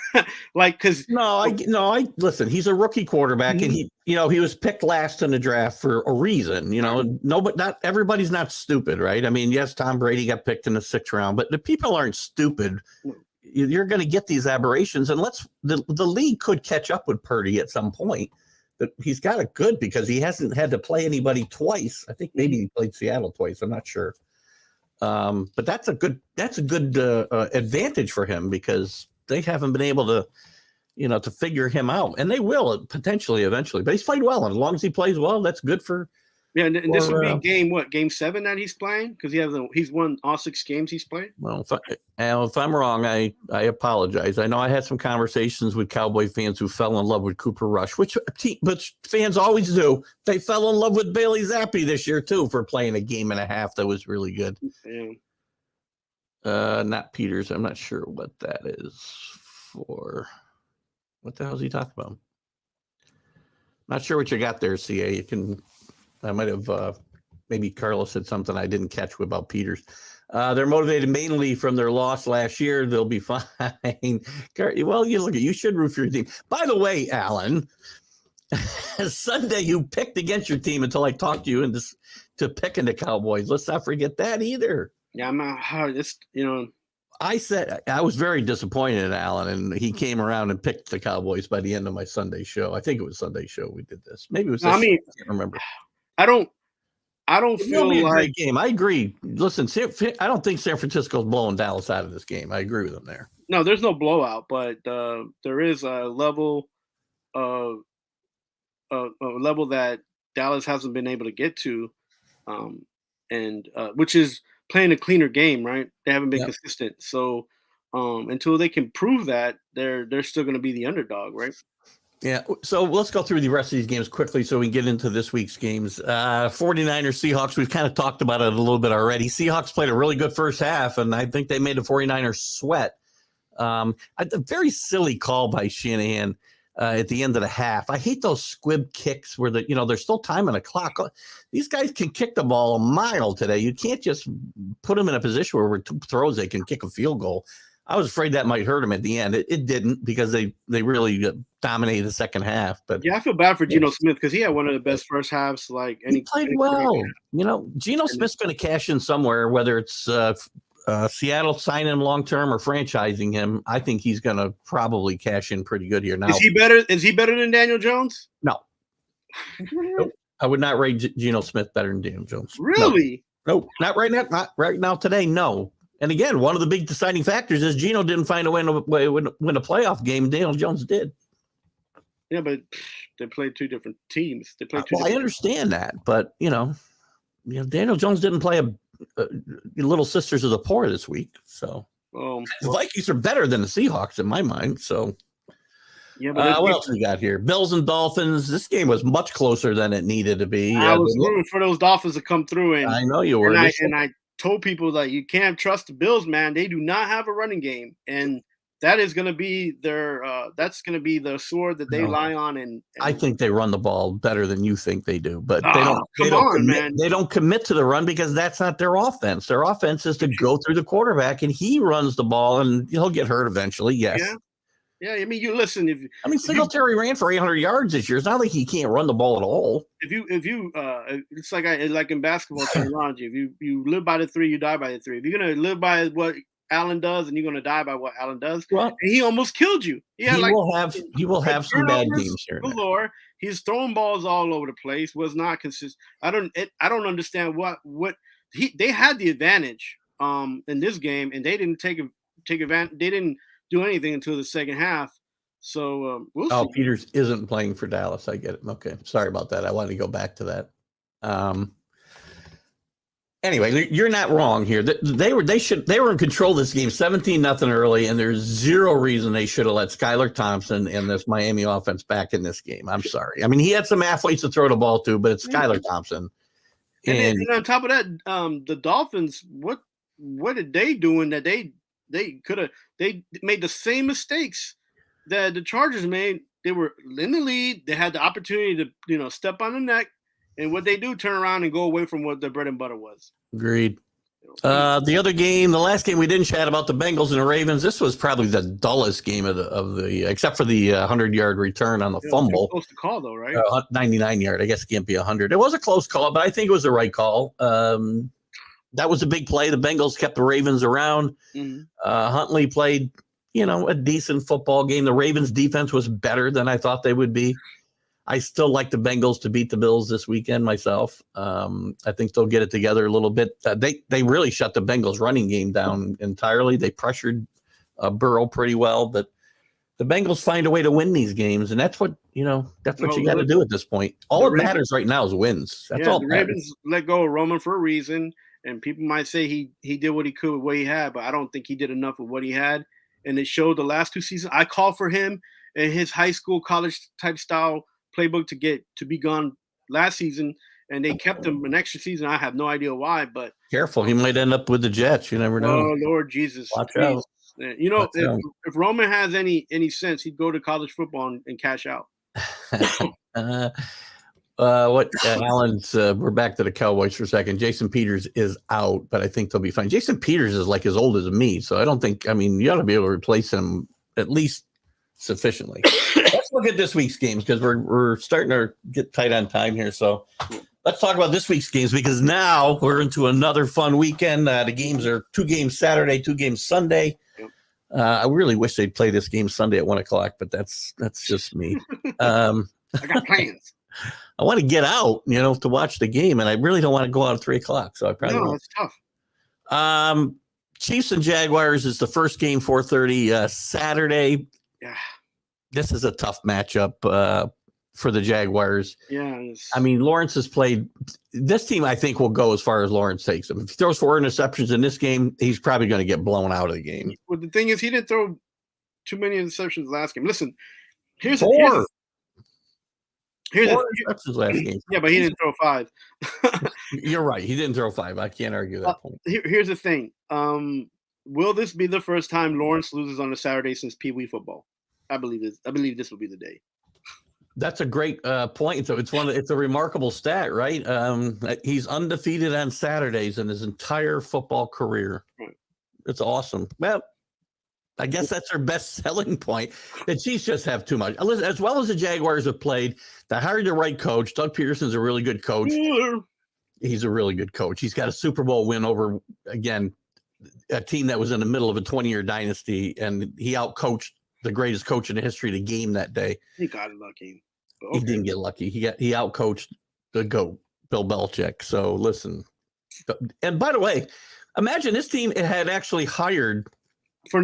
Listen, he's a rookie quarterback, and he was picked last in the draft for a reason, but not everybody's not stupid, right? I mean, yes, Tom Brady got picked in the 6th round, but the people aren't stupid. You're going to get these aberrations, and the league could catch up with Purdy at some point. he's got it good because he hasn't had to play anybody twice. I think maybe he played Seattle twice. I'm not sure. But that's a good advantage for him because they haven't been able to, to figure him out, and they will potentially eventually. But he's played well, and as long as he plays well, that's good for. Yeah, and this will be game 7 that he's playing because he's won all 6 games he's played. Well, if I'm wrong, I apologize. I know I had some conversations with Cowboy fans who fell in love with Cooper Rush, which fans always do. They fell in love with Bailey Zappi this year too for playing a game and a half that was really good. Yeah. Not Peters. I'm not sure what that is for. What the hell is he talking about? Not sure what you got there, CA. You can. I might have maybe Carlos said something I didn't catch about Peters. They're motivated mainly from their loss last year. They'll be fine. Well, you should root for your team. By the way, Alan, Sunday you picked against your team until I talked to you to picking the Cowboys. Let's not forget that either. Yeah, I'm not. I said I was very disappointed in Alan, and he came around and picked the Cowboys by the end of my Sunday show. I think it was Sunday show we did this. Maybe it was. I can't remember. I don't feel like game. I agree. Listen, I don't think San Francisco's blowing Dallas out of this game. I agree with them there. No, there's no blowout, but there is a level that Dallas hasn't been able to get to, and which is playing a cleaner game, right? They haven't been consistent. So until they can prove that, they're still going to be the underdog, right? Yeah, so let's go through the rest of these games quickly so we can get into this week's games. 49ers, Seahawks, we've kind of talked about it a little bit already. Seahawks played a really good first half, and I think they made the 49ers sweat. A very silly call by Shanahan at the end of the half. I hate those squib kicks where there's still time on the clock. These guys can kick the ball a mile today. You can't just put them in a position where with 2 throws they can kick a field goal. I was afraid that might hurt him at the end. It didn't because they really dominated the second half. But yeah, I feel bad for Geno Smith because he had one of the best first halves. He played well. Geno Smith's going to cash in somewhere, whether it's Seattle signing him long term or franchising him. I think he's going to probably cash in pretty good here. Now, is he better than Daniel Jones? No. Nope. I would not rate Geno Smith better than Daniel Jones. Really? No, not right now. Not right now today. No. And again, one of the big deciding factors is Geno didn't find a way to win a playoff game. Daniel Jones did. Yeah, but they played 2 different teams. They played I understand that, but Daniel Jones didn't play a Little Sisters of the Poor this week. So the Vikings are better than the Seahawks in my mind. So yeah, but what else we got here? Bills and Dolphins. This game was much closer than it needed to be. I was rooting for those Dolphins to come through, and I know you were. And I told people that you can't trust the Bills, man. They do not have a running game, and that is going to be that's going to be the sword that they lie on. And I think they run the ball better than you think they do, but they don't commit to the run because that's not their offense. Their offense is to go through the quarterback, and he runs the ball, and he'll get hurt eventually. Yes. Yeah, I mean, you listen. Singletary ran for 800 yards this year. It's not like he can't run the ball at all. If you, it's like in basketball terminology. If you live by the 3, you die by the 3. If you're gonna live by what Allen does, and you're gonna die by what Allen does, and he almost killed you. Yeah, he will have some bad games here. Galore. He's throwing balls all over the place. Was not consistent. I don't understand what they had the advantage in this game, and they didn't take advantage. They didn't do anything until the second half. So we'll see. Peters isn't playing for Dallas. I get it. Okay. Sorry about that. I wanted to go back to that. Anyway, you're not wrong here. They were in control of this game 17-0 early, and there's zero reason they should have let Skylar Thompson and this Miami offense back in this game. I'm sorry. I mean, he had some athletes to throw the ball to, but it's Skylar Thompson. And on top of that, the Dolphins, what did they doing that they made the same mistakes that the Chargers made. They were in the lead. They had the opportunity to step on the neck, and what they do, turn around and go away from what their bread and butter was. Agreed. The other game, the last game we didn't chat about, the Bengals and the Ravens. This was probably the dullest game of the except for the 100-yard return on the fumble. Close to call though, right? 99-yard. I guess it can't be 100. It was a close call, but I think it was the right call. That was a big play. The Bengals kept the Ravens around. Mm-hmm. Huntley played, a decent football game. The Ravens defense was better than I thought they would be. I still like the Bengals to beat the Bills this weekend myself. I think they'll get it together a little bit. They really shut the Bengals running game down entirely. They pressured Burrow pretty well, but the Bengals find a way to win these games, and that's what you got to do at this point. All that matters right now is wins. That's all. The Ravens let go of Roman for a reason, and people might say he did what he could with what he had, but I don't think he did enough with what he had, and it showed the last 2 seasons. I called for him and his high school, college type style playbook to be gone last season, and they kept him an extra season. I have no idea why, but careful, he might end up with the Jets. You never know. Oh Lord Jesus, watch out! If Roman has any sense, he'd go to college football and cash out. Alan's? We're back to the Cowboys for a second. Jason Peters is out, but I think they'll be fine. Jason Peters is like as old as me, so I don't think. I mean, you ought to be able to replace him at least sufficiently. Let's look at this week's games because we're starting to get tight on time here. So let's talk about this week's games because now we're into another fun weekend. The games are 2 games Saturday, 2 games Sunday. I really wish they'd play this game Sunday at 1:00, but that's just me. I got plans. I want to get out, to watch the game, and I really don't want to go out at 3:00. So I probably won't. That's tough. Chiefs and Jaguars is the first game, 4:30 Saturday. Yeah. This is a tough matchup for the Jaguars. Yeah. I mean, Lawrence has played – this team, I think, will go as far as Lawrence takes him. If he throws 4 interceptions in this game, he's probably going to get blown out of the game. Well, the thing is, he didn't throw too many interceptions last game. Listen, here's 4. Here's 4 interceptions last game. Yeah, but he didn't throw 5. You're right. He didn't throw 5. I can't argue that point. Here's the thing. Will this be the first time Lawrence loses on a Saturday since Pee Wee football? I believe this will be the day. That's a great point. So it's a remarkable stat, right? He's undefeated on Saturdays in his entire football career. Right. It's awesome. Well, I guess that's their best selling point. The Chiefs just have too much. As well as the Jaguars have played, they hired the right coach. Doug Peterson's a really good coach. He's a really good coach. He's got a Super Bowl win over, again, a team that was in the middle of a 20-year dynasty, and he outcoached the greatest coach in the history of the game that day. He got lucky. Okay. He didn't get lucky. He outcoached the GOAT, Bill Belichick. So listen, and by the way, imagine this team had actually hired for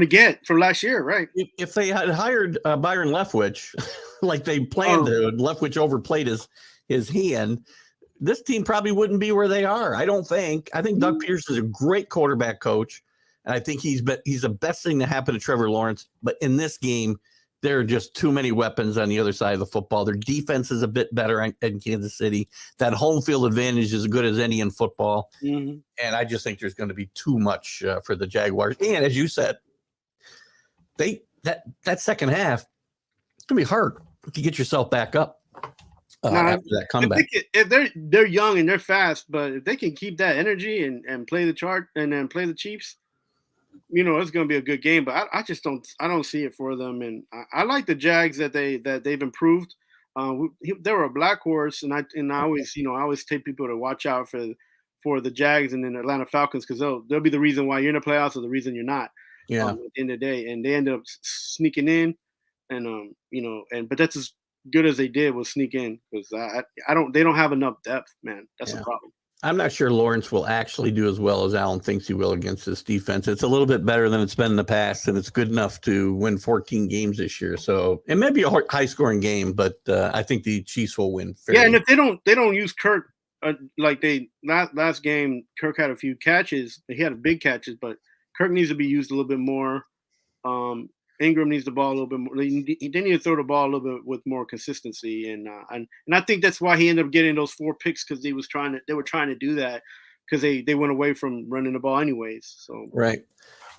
last year, right? If they had hired Byron Leftwich, like they planned to, Leftwich overplayed his hand. This team probably wouldn't be where they are. I don't think. I think Doug Peterson is a great quarterback coach, and I think he's the best thing to happen to Trevor Lawrence. But in this game, there are just too many weapons on the other side of the football. Their defense is a bit better in Kansas City. That home field advantage is as good as any in football. Mm-hmm. And I just think there's going to be too much for the Jaguars. And as you said, that second half, it's going to be hard to get yourself back up after that comeback. If they're young and they're fast, but if they can keep that energy and play the chart and then play the Chiefs, it's going to be a good game. But I just don't see it for them. And I like the Jags that they've improved. They were a black horse, and I always take people to watch out for the Jags and then Atlanta Falcons because they'll be the reason why you're in the playoffs or the reason you're not. Yeah. At the end of the day, and they ended up sneaking in, and but that's as good as they did was sneak in because they don't have enough depth, man. That's the problem. I'm not sure Lawrence will actually do as well as Allen thinks he will against this defense. It's a little bit better than it's been in the past, and it's good enough to win 14 games this year. So it may be a high-scoring game, but I think the Chiefs will win fairly. Yeah, and if they don't use Kirk like they last game, Kirk had a few catches. He had big catches, but Kirk needs to be used a little bit more. Ingram needs the ball a little bit more. They need to throw the ball a little bit with more consistency, and I think that's why he ended up getting those 4 picks because they were trying to do that because they went away from running the ball anyways. So right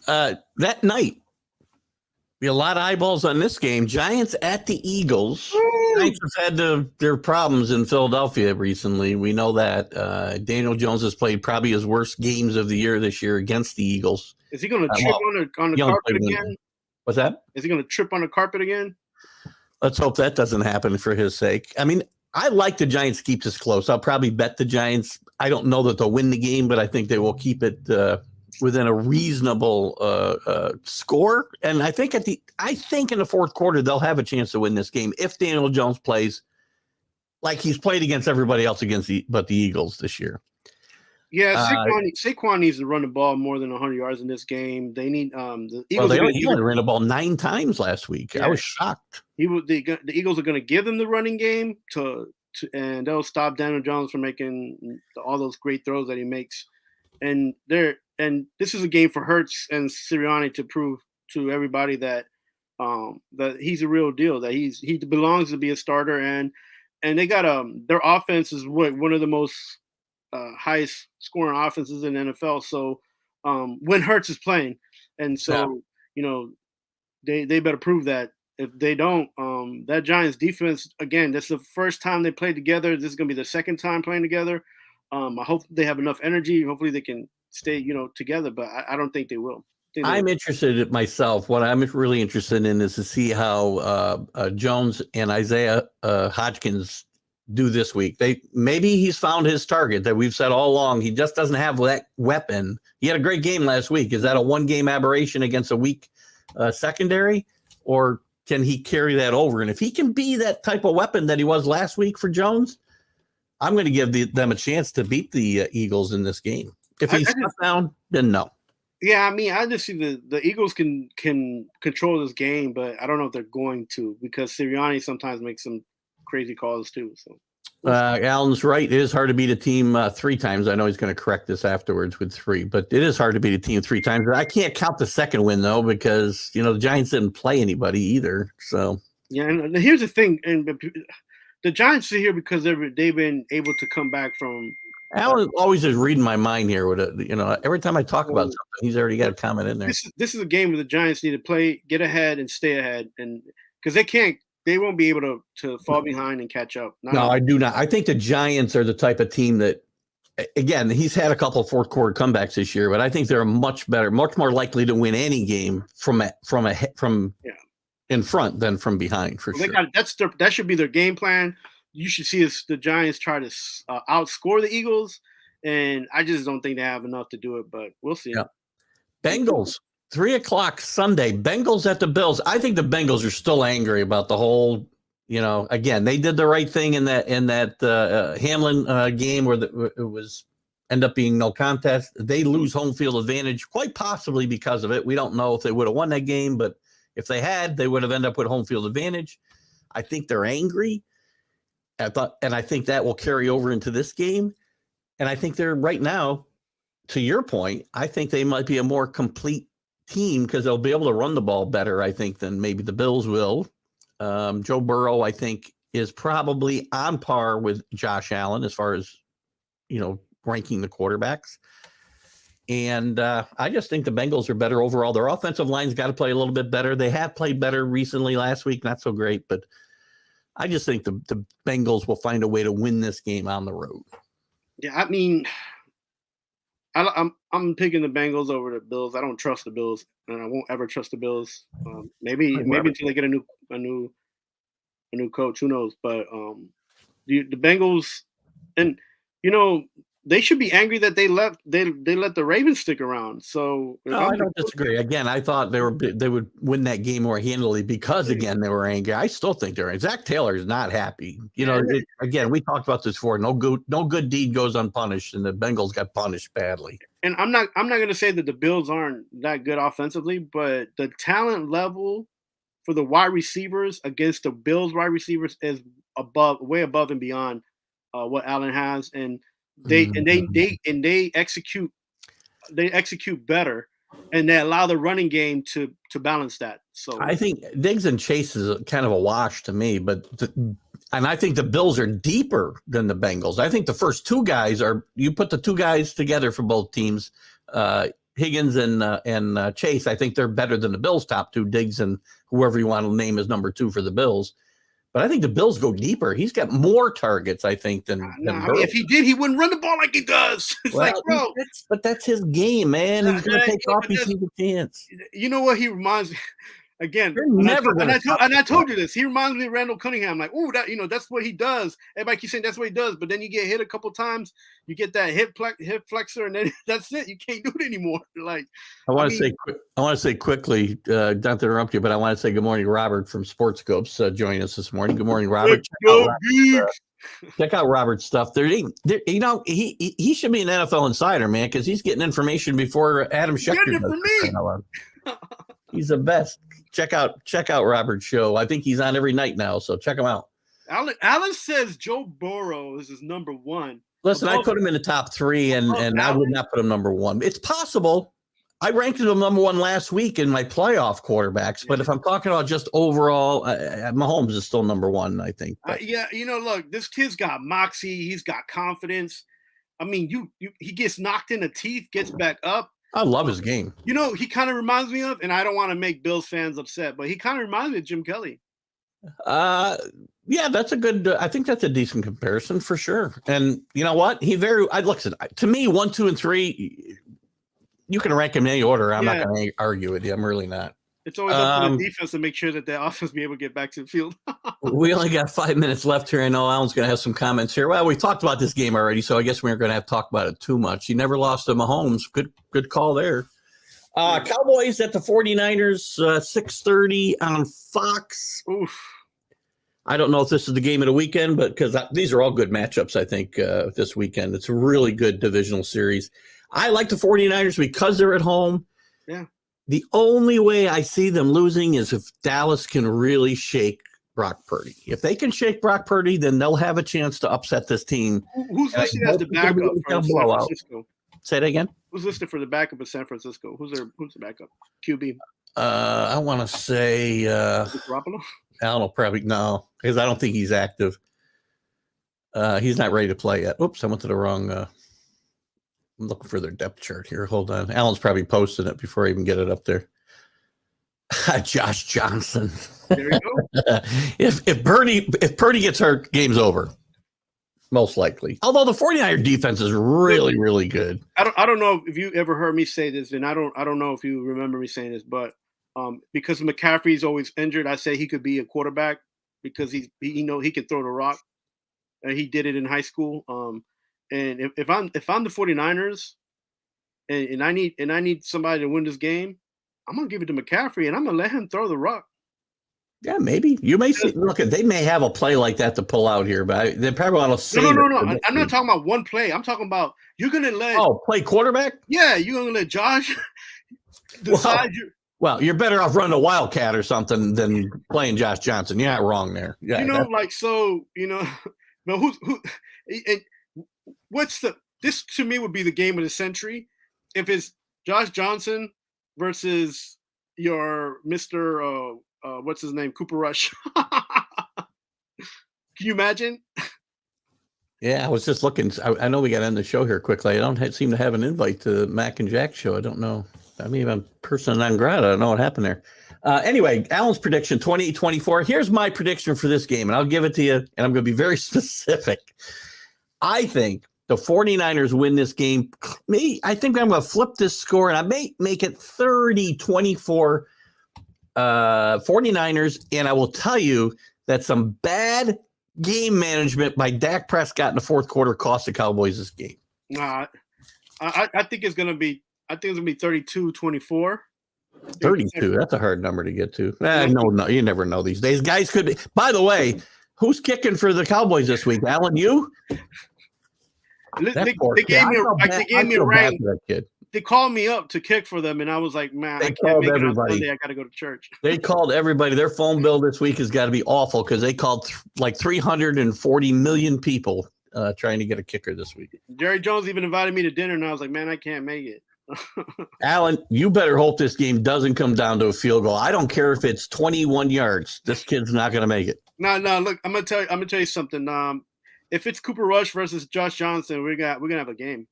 that night, be a lot of eyeballs on this game. Giants at the Eagles. Giants have had their problems in Philadelphia recently. We know that Daniel Jones has played probably his worst games of the year this year against the Eagles. Is he going to trip on the carpet again? What's that? Is he going to trip on the carpet again? Let's hope that doesn't happen for his sake. I mean, I like the Giants keep this close. I'll probably bet the Giants. I don't know that they'll win the game, but I think they will keep it within a reasonable score. And I think in the fourth quarter they'll have a chance to win this game if Daniel Jones plays like he's played against everybody else but the Eagles this year. Yeah, Saquon needs to run the ball more than 100 yards in this game. They need the Eagles. Well, he only ran the ball 9 times last week. Yeah. I was shocked. The Eagles are going to give them the running game and they'll stop Daniel Jones from making all those great throws that he makes. And this is a game for Hurts and Sirianni to prove to everybody that he's a real deal, that he belongs to be a starter, and they got their offense is one of the most highest scoring offenses in the NFL. So when Hurts is playing, and so they better prove that. If they don't, that Giants defense, again, that's the first time they played together. This is going to be the second time playing together. I hope they have enough energy. Hopefully they can stay, together, but I don't think they will. I'm interested in myself. What I'm really interested in is to see how Jones and Isaiah Hodgkins do this week. Maybe he's found his target that we've said all along. He just doesn't have that weapon. He had a great game last week. Is that a one-game aberration against a weak secondary, or can he carry that over? And if he can be that type of weapon that he was last week for Jones, I'm going to give them a chance to beat the Eagles in this game. If he's down, then no. Yeah, I mean, I just see the Eagles can control this game, but I don't know if they're going to, because Sirianni sometimes makes some crazy calls too. So Alan's right. It is hard to beat a team 3 times. I know he's going to correct this afterwards with 3, but it is hard to beat a team 3 times. I can't count the second win though, because the Giants didn't play anybody either. So yeah, and here's the thing, and the Giants are here because they've been able to come back from. Alan always is reading my mind here. With every time I talk about something, he's already got a comment in there. This is a game where the Giants need to play, get ahead, and stay ahead, and because they won't be able to fall behind and catch up. I do not. I think the Giants are the type of team that, again, he's had a couple of fourth quarter comebacks this year, but I think they're much more likely to win any game from in front than from behind for sure. That should be their game plan. You should see the Giants try to outscore the Eagles, and I just don't think they have enough to do it, but we'll see. Yeah. Bengals, 3:00 Sunday, Bengals at the Bills. I think the Bengals are still angry about the whole, again, they did the right thing in that Hamlin game where it was end up being no contest. They lose home field advantage, quite possibly because of it. We don't know if they would have won that game, but if they had, they would have ended up with home field advantage. I think they're angry. I think that will carry over into this game. And I think they're right now, to your point, I think they might be a more complete team because they'll be able to run the ball better, I think, than maybe the Bills will. Joe Burrow, I think, is probably on par with Josh Allen as far as, ranking the quarterbacks. And I just think the Bengals are better overall. Their offensive line's got to play a little bit better. They have played better recently last week, not so great, but I just think the Bengals will find a way to win this game on the road. Yeah, I mean, I'm picking the Bengals over the Bills. I don't trust the Bills, and I won't ever trust the Bills. Maybe until they get a new coach, who knows? But the Bengals, and they should be angry that they let the Ravens stick around. So no, I don't disagree. Again, I thought they would win that game more handily because again they were angry. I still think they're angry. Zach Taylor is not happy. Again, we talked about this before. No good deed goes unpunished, and the Bengals got punished badly. And I'm not going to say that the Bills aren't that good offensively, but the talent level for the wide receivers against the Bills wide receivers is way above and beyond what Allen has, and they execute better, and they allow the running game to balance that. So I think Diggs and Chase is kind of a wash to me, and I think the Bills are deeper than the Bengals. I think the first 2 guys you put the 2 guys together for both teams, Higgins and Chase. I think they're better than the Bills' top 2, Diggs and whoever you want to name as number 2 for the Bills. But I think the Bills go deeper. He's got more targets, I think, than Burrow. If he did, he wouldn't run the ball like he does. It's bro. But that's his game, man. He's going to take off if he has a chance. You know what he reminds me? Again, I told you this. He reminds me of Randall Cunningham. Like, ooh, that's what he does. Everybody keeps saying that's what he does, but then you get hit a couple times, you get that hip flexor, and then that's it. You can't do it anymore. Like, I want to say quickly, not to interrupt you, but I want to say good morning to Robert from Sportscopes joining us this morning. Good morning, Robert. Check out Robert's stuff. He should be an NFL insider, man, because he's getting information before Adam Schefter Get it does. for me. He's the best. Check out Robert's show. I think he's on every night now, so check him out. Alan says Joe Burrow is his number one. Listen, I put him in the top 3, and I would not put him number 1. It's possible. I ranked him number 1 last week in my playoff quarterbacks, but if I'm talking about just overall, Mahomes is still number 1, I think. Yeah, look, this kid's got moxie. He's got confidence. I mean, he gets knocked in the teeth, gets back up. I love his game. He kind of reminds me of, and I don't want to make Bills fans upset, but he kind of reminds me of Jim Kelly. Yeah, that's a good. I think that's a decent comparison for sure. And you know what? Listen, to me, 1, 2, and 3. You can rank them in any order. I'm not going to argue with you. I'm really not. It's always up to the defense to make sure that the offense be able to get back to the field. We only got 5 minutes left here. I know Alan's going to have some comments here. Well, we talked about this game already, so I guess we aren't going to have to talk about it too much. He never lost to Mahomes. Good call there. Cowboys at the 49ers, 6:30 on Fox. Oof. I don't know if this is the game of the weekend, but because these are all good matchups, I think, this weekend. It's a really good divisional series. I like the 49ers because they're at home. Yeah. The only way I see them losing is if Dallas can really shake Brock Purdy. If they can shake Brock Purdy, then they'll have a chance to upset this team. Who's listed as the backup for San Francisco? Say that again? Who's listed for the backup of San Francisco? Who's the backup? QB? I want to say Garoppolo? Allen probably no, because I don't think he's active. He's not ready to play yet. Oops, I went to the wrong. I'm looking for their depth chart here. Hold on. Allen's probably posted it before I even get it up there. Josh Johnson. There you go. If Purdy gets hurt, game's over. Most likely. Although the 49er defense is really, really good. I don't know if you ever heard me say this, and I don't know if you remember me saying this, but because McCaffrey's always injured, I say he could be a quarterback because he can throw the rock. And he did it in high school. And if I'm the 49ers and I need somebody to win this game, I'm gonna give it to McCaffrey and I'm gonna let him throw the rock. Yeah, maybe you may see. Look, they may have a play like that to pull out here, but they probably want to save it. No. I'm not talking about one play. I'm talking about you're gonna let. Oh, play quarterback? Yeah, you're gonna let Josh decide. Well, you're better off running a Wildcat or something than playing Josh Johnson. You're not wrong there. Yeah, But who? This to me would be the game of the century if it's Josh Johnson versus your Mr. What's his name? Cooper Rush. Can you imagine? Yeah, I was just looking. I know we got to end the show here quickly. I don't seem to have an invite to the Mac and Jack show. I don't know. I mean, I'm person non grata. I don't know what happened there. Anyway, Alan's prediction, 28-24. Here's my prediction for this game, and I'll give it to you, and I'm going to be very specific. I think the 49ers win this game. I think I'm going to flip this score, and I may make it 30-24 49ers, and I will tell you that some bad game management by Dak Prescott in the fourth quarter cost the Cowboys this game. I think it's going to be 32-24. 32. That's a hard number to get to. No, you never know these days. Guys could be. By the way, who's kicking for the Cowboys this week? Alan, you? They gave me a rank. They called me up to kick for them, and I was like, man, I can't make it on Sunday. I got to go to church. They called everybody. Their phone bill this week has got to be awful because they called like 340 million people trying to get a kicker this week. Jerry Jones even invited me to dinner, and I was like, man, I can't make it. Alan, you better hope this game doesn't come down to a field goal. I don't care if it's 21 yards. This kid's not going to make it. No. Look, I'm gonna tell you something. If it's Cooper Rush versus Josh Johnson, we're gonna have a game.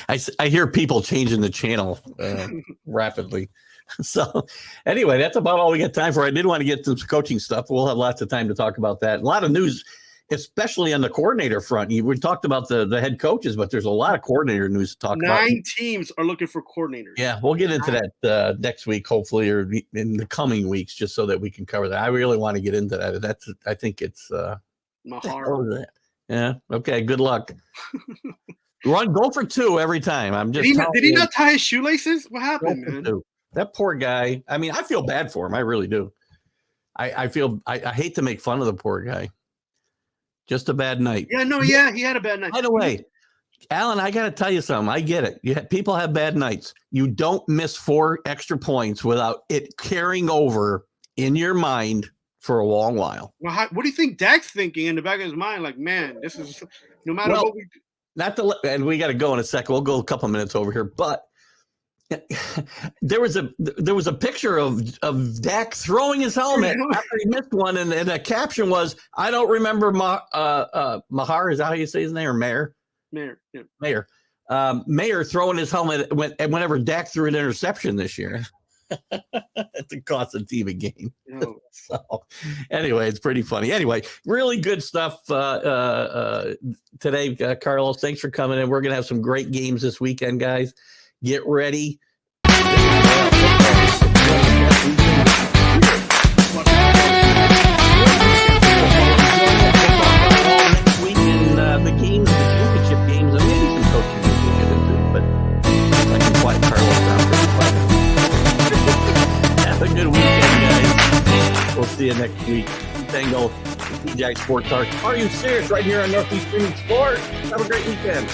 I hear people changing the channel rapidly. So anyway, that's about all we got time for. I did want to get to some coaching stuff. We'll have lots of time to talk about that. A lot of news, especially on the coordinator front. We talked about the head coaches, but there's a lot of coordinator news to talk about. 9 teams are looking for coordinators. Yeah, we'll get into that next week, hopefully, or in the coming weeks, just so that we can cover that. I really want to get into that. I think it's my heart. Yeah. Okay. Good luck. Go for 2 every time. I'm just. Did he not tie his shoelaces? What happened, man? 2. That poor guy. I mean, I feel bad for him. I really do. I feel I hate to make fun of the poor guy. Just a bad night. Yeah, no, yeah, he had a bad night. By the way, Alan, I got to tell you something. I get it. People have bad nights. You don't miss 4 extra points without it carrying over in your mind for a long while. Well, what do you think Dak's thinking in the back of his mind? Like, man, this is no matter what we do. And we got to go in a second. We'll go a couple minutes over here, but there was a picture of Dak throwing his helmet after he missed one, and the caption was, "I don't remember Mahar." Is that how you say his name, or Mayer? Mayer, yeah. Mayer throwing his helmet whenever Dak threw an interception this year. It cost the team a game. No. So, anyway, it's pretty funny. Anyway, really good stuff today, Carlos. Thanks for coming in. We're gonna have some great games this weekend, guys. Get ready. The games, the championship games, and maybe some coaching we'll get into, but I can quiet Carlos down pretty quick. Have a good weekend, guys. We'll see you next week. Tango, TGI Sports Talk. Are you serious? Right here on Northeast Streaming Sports. Have a great weekend.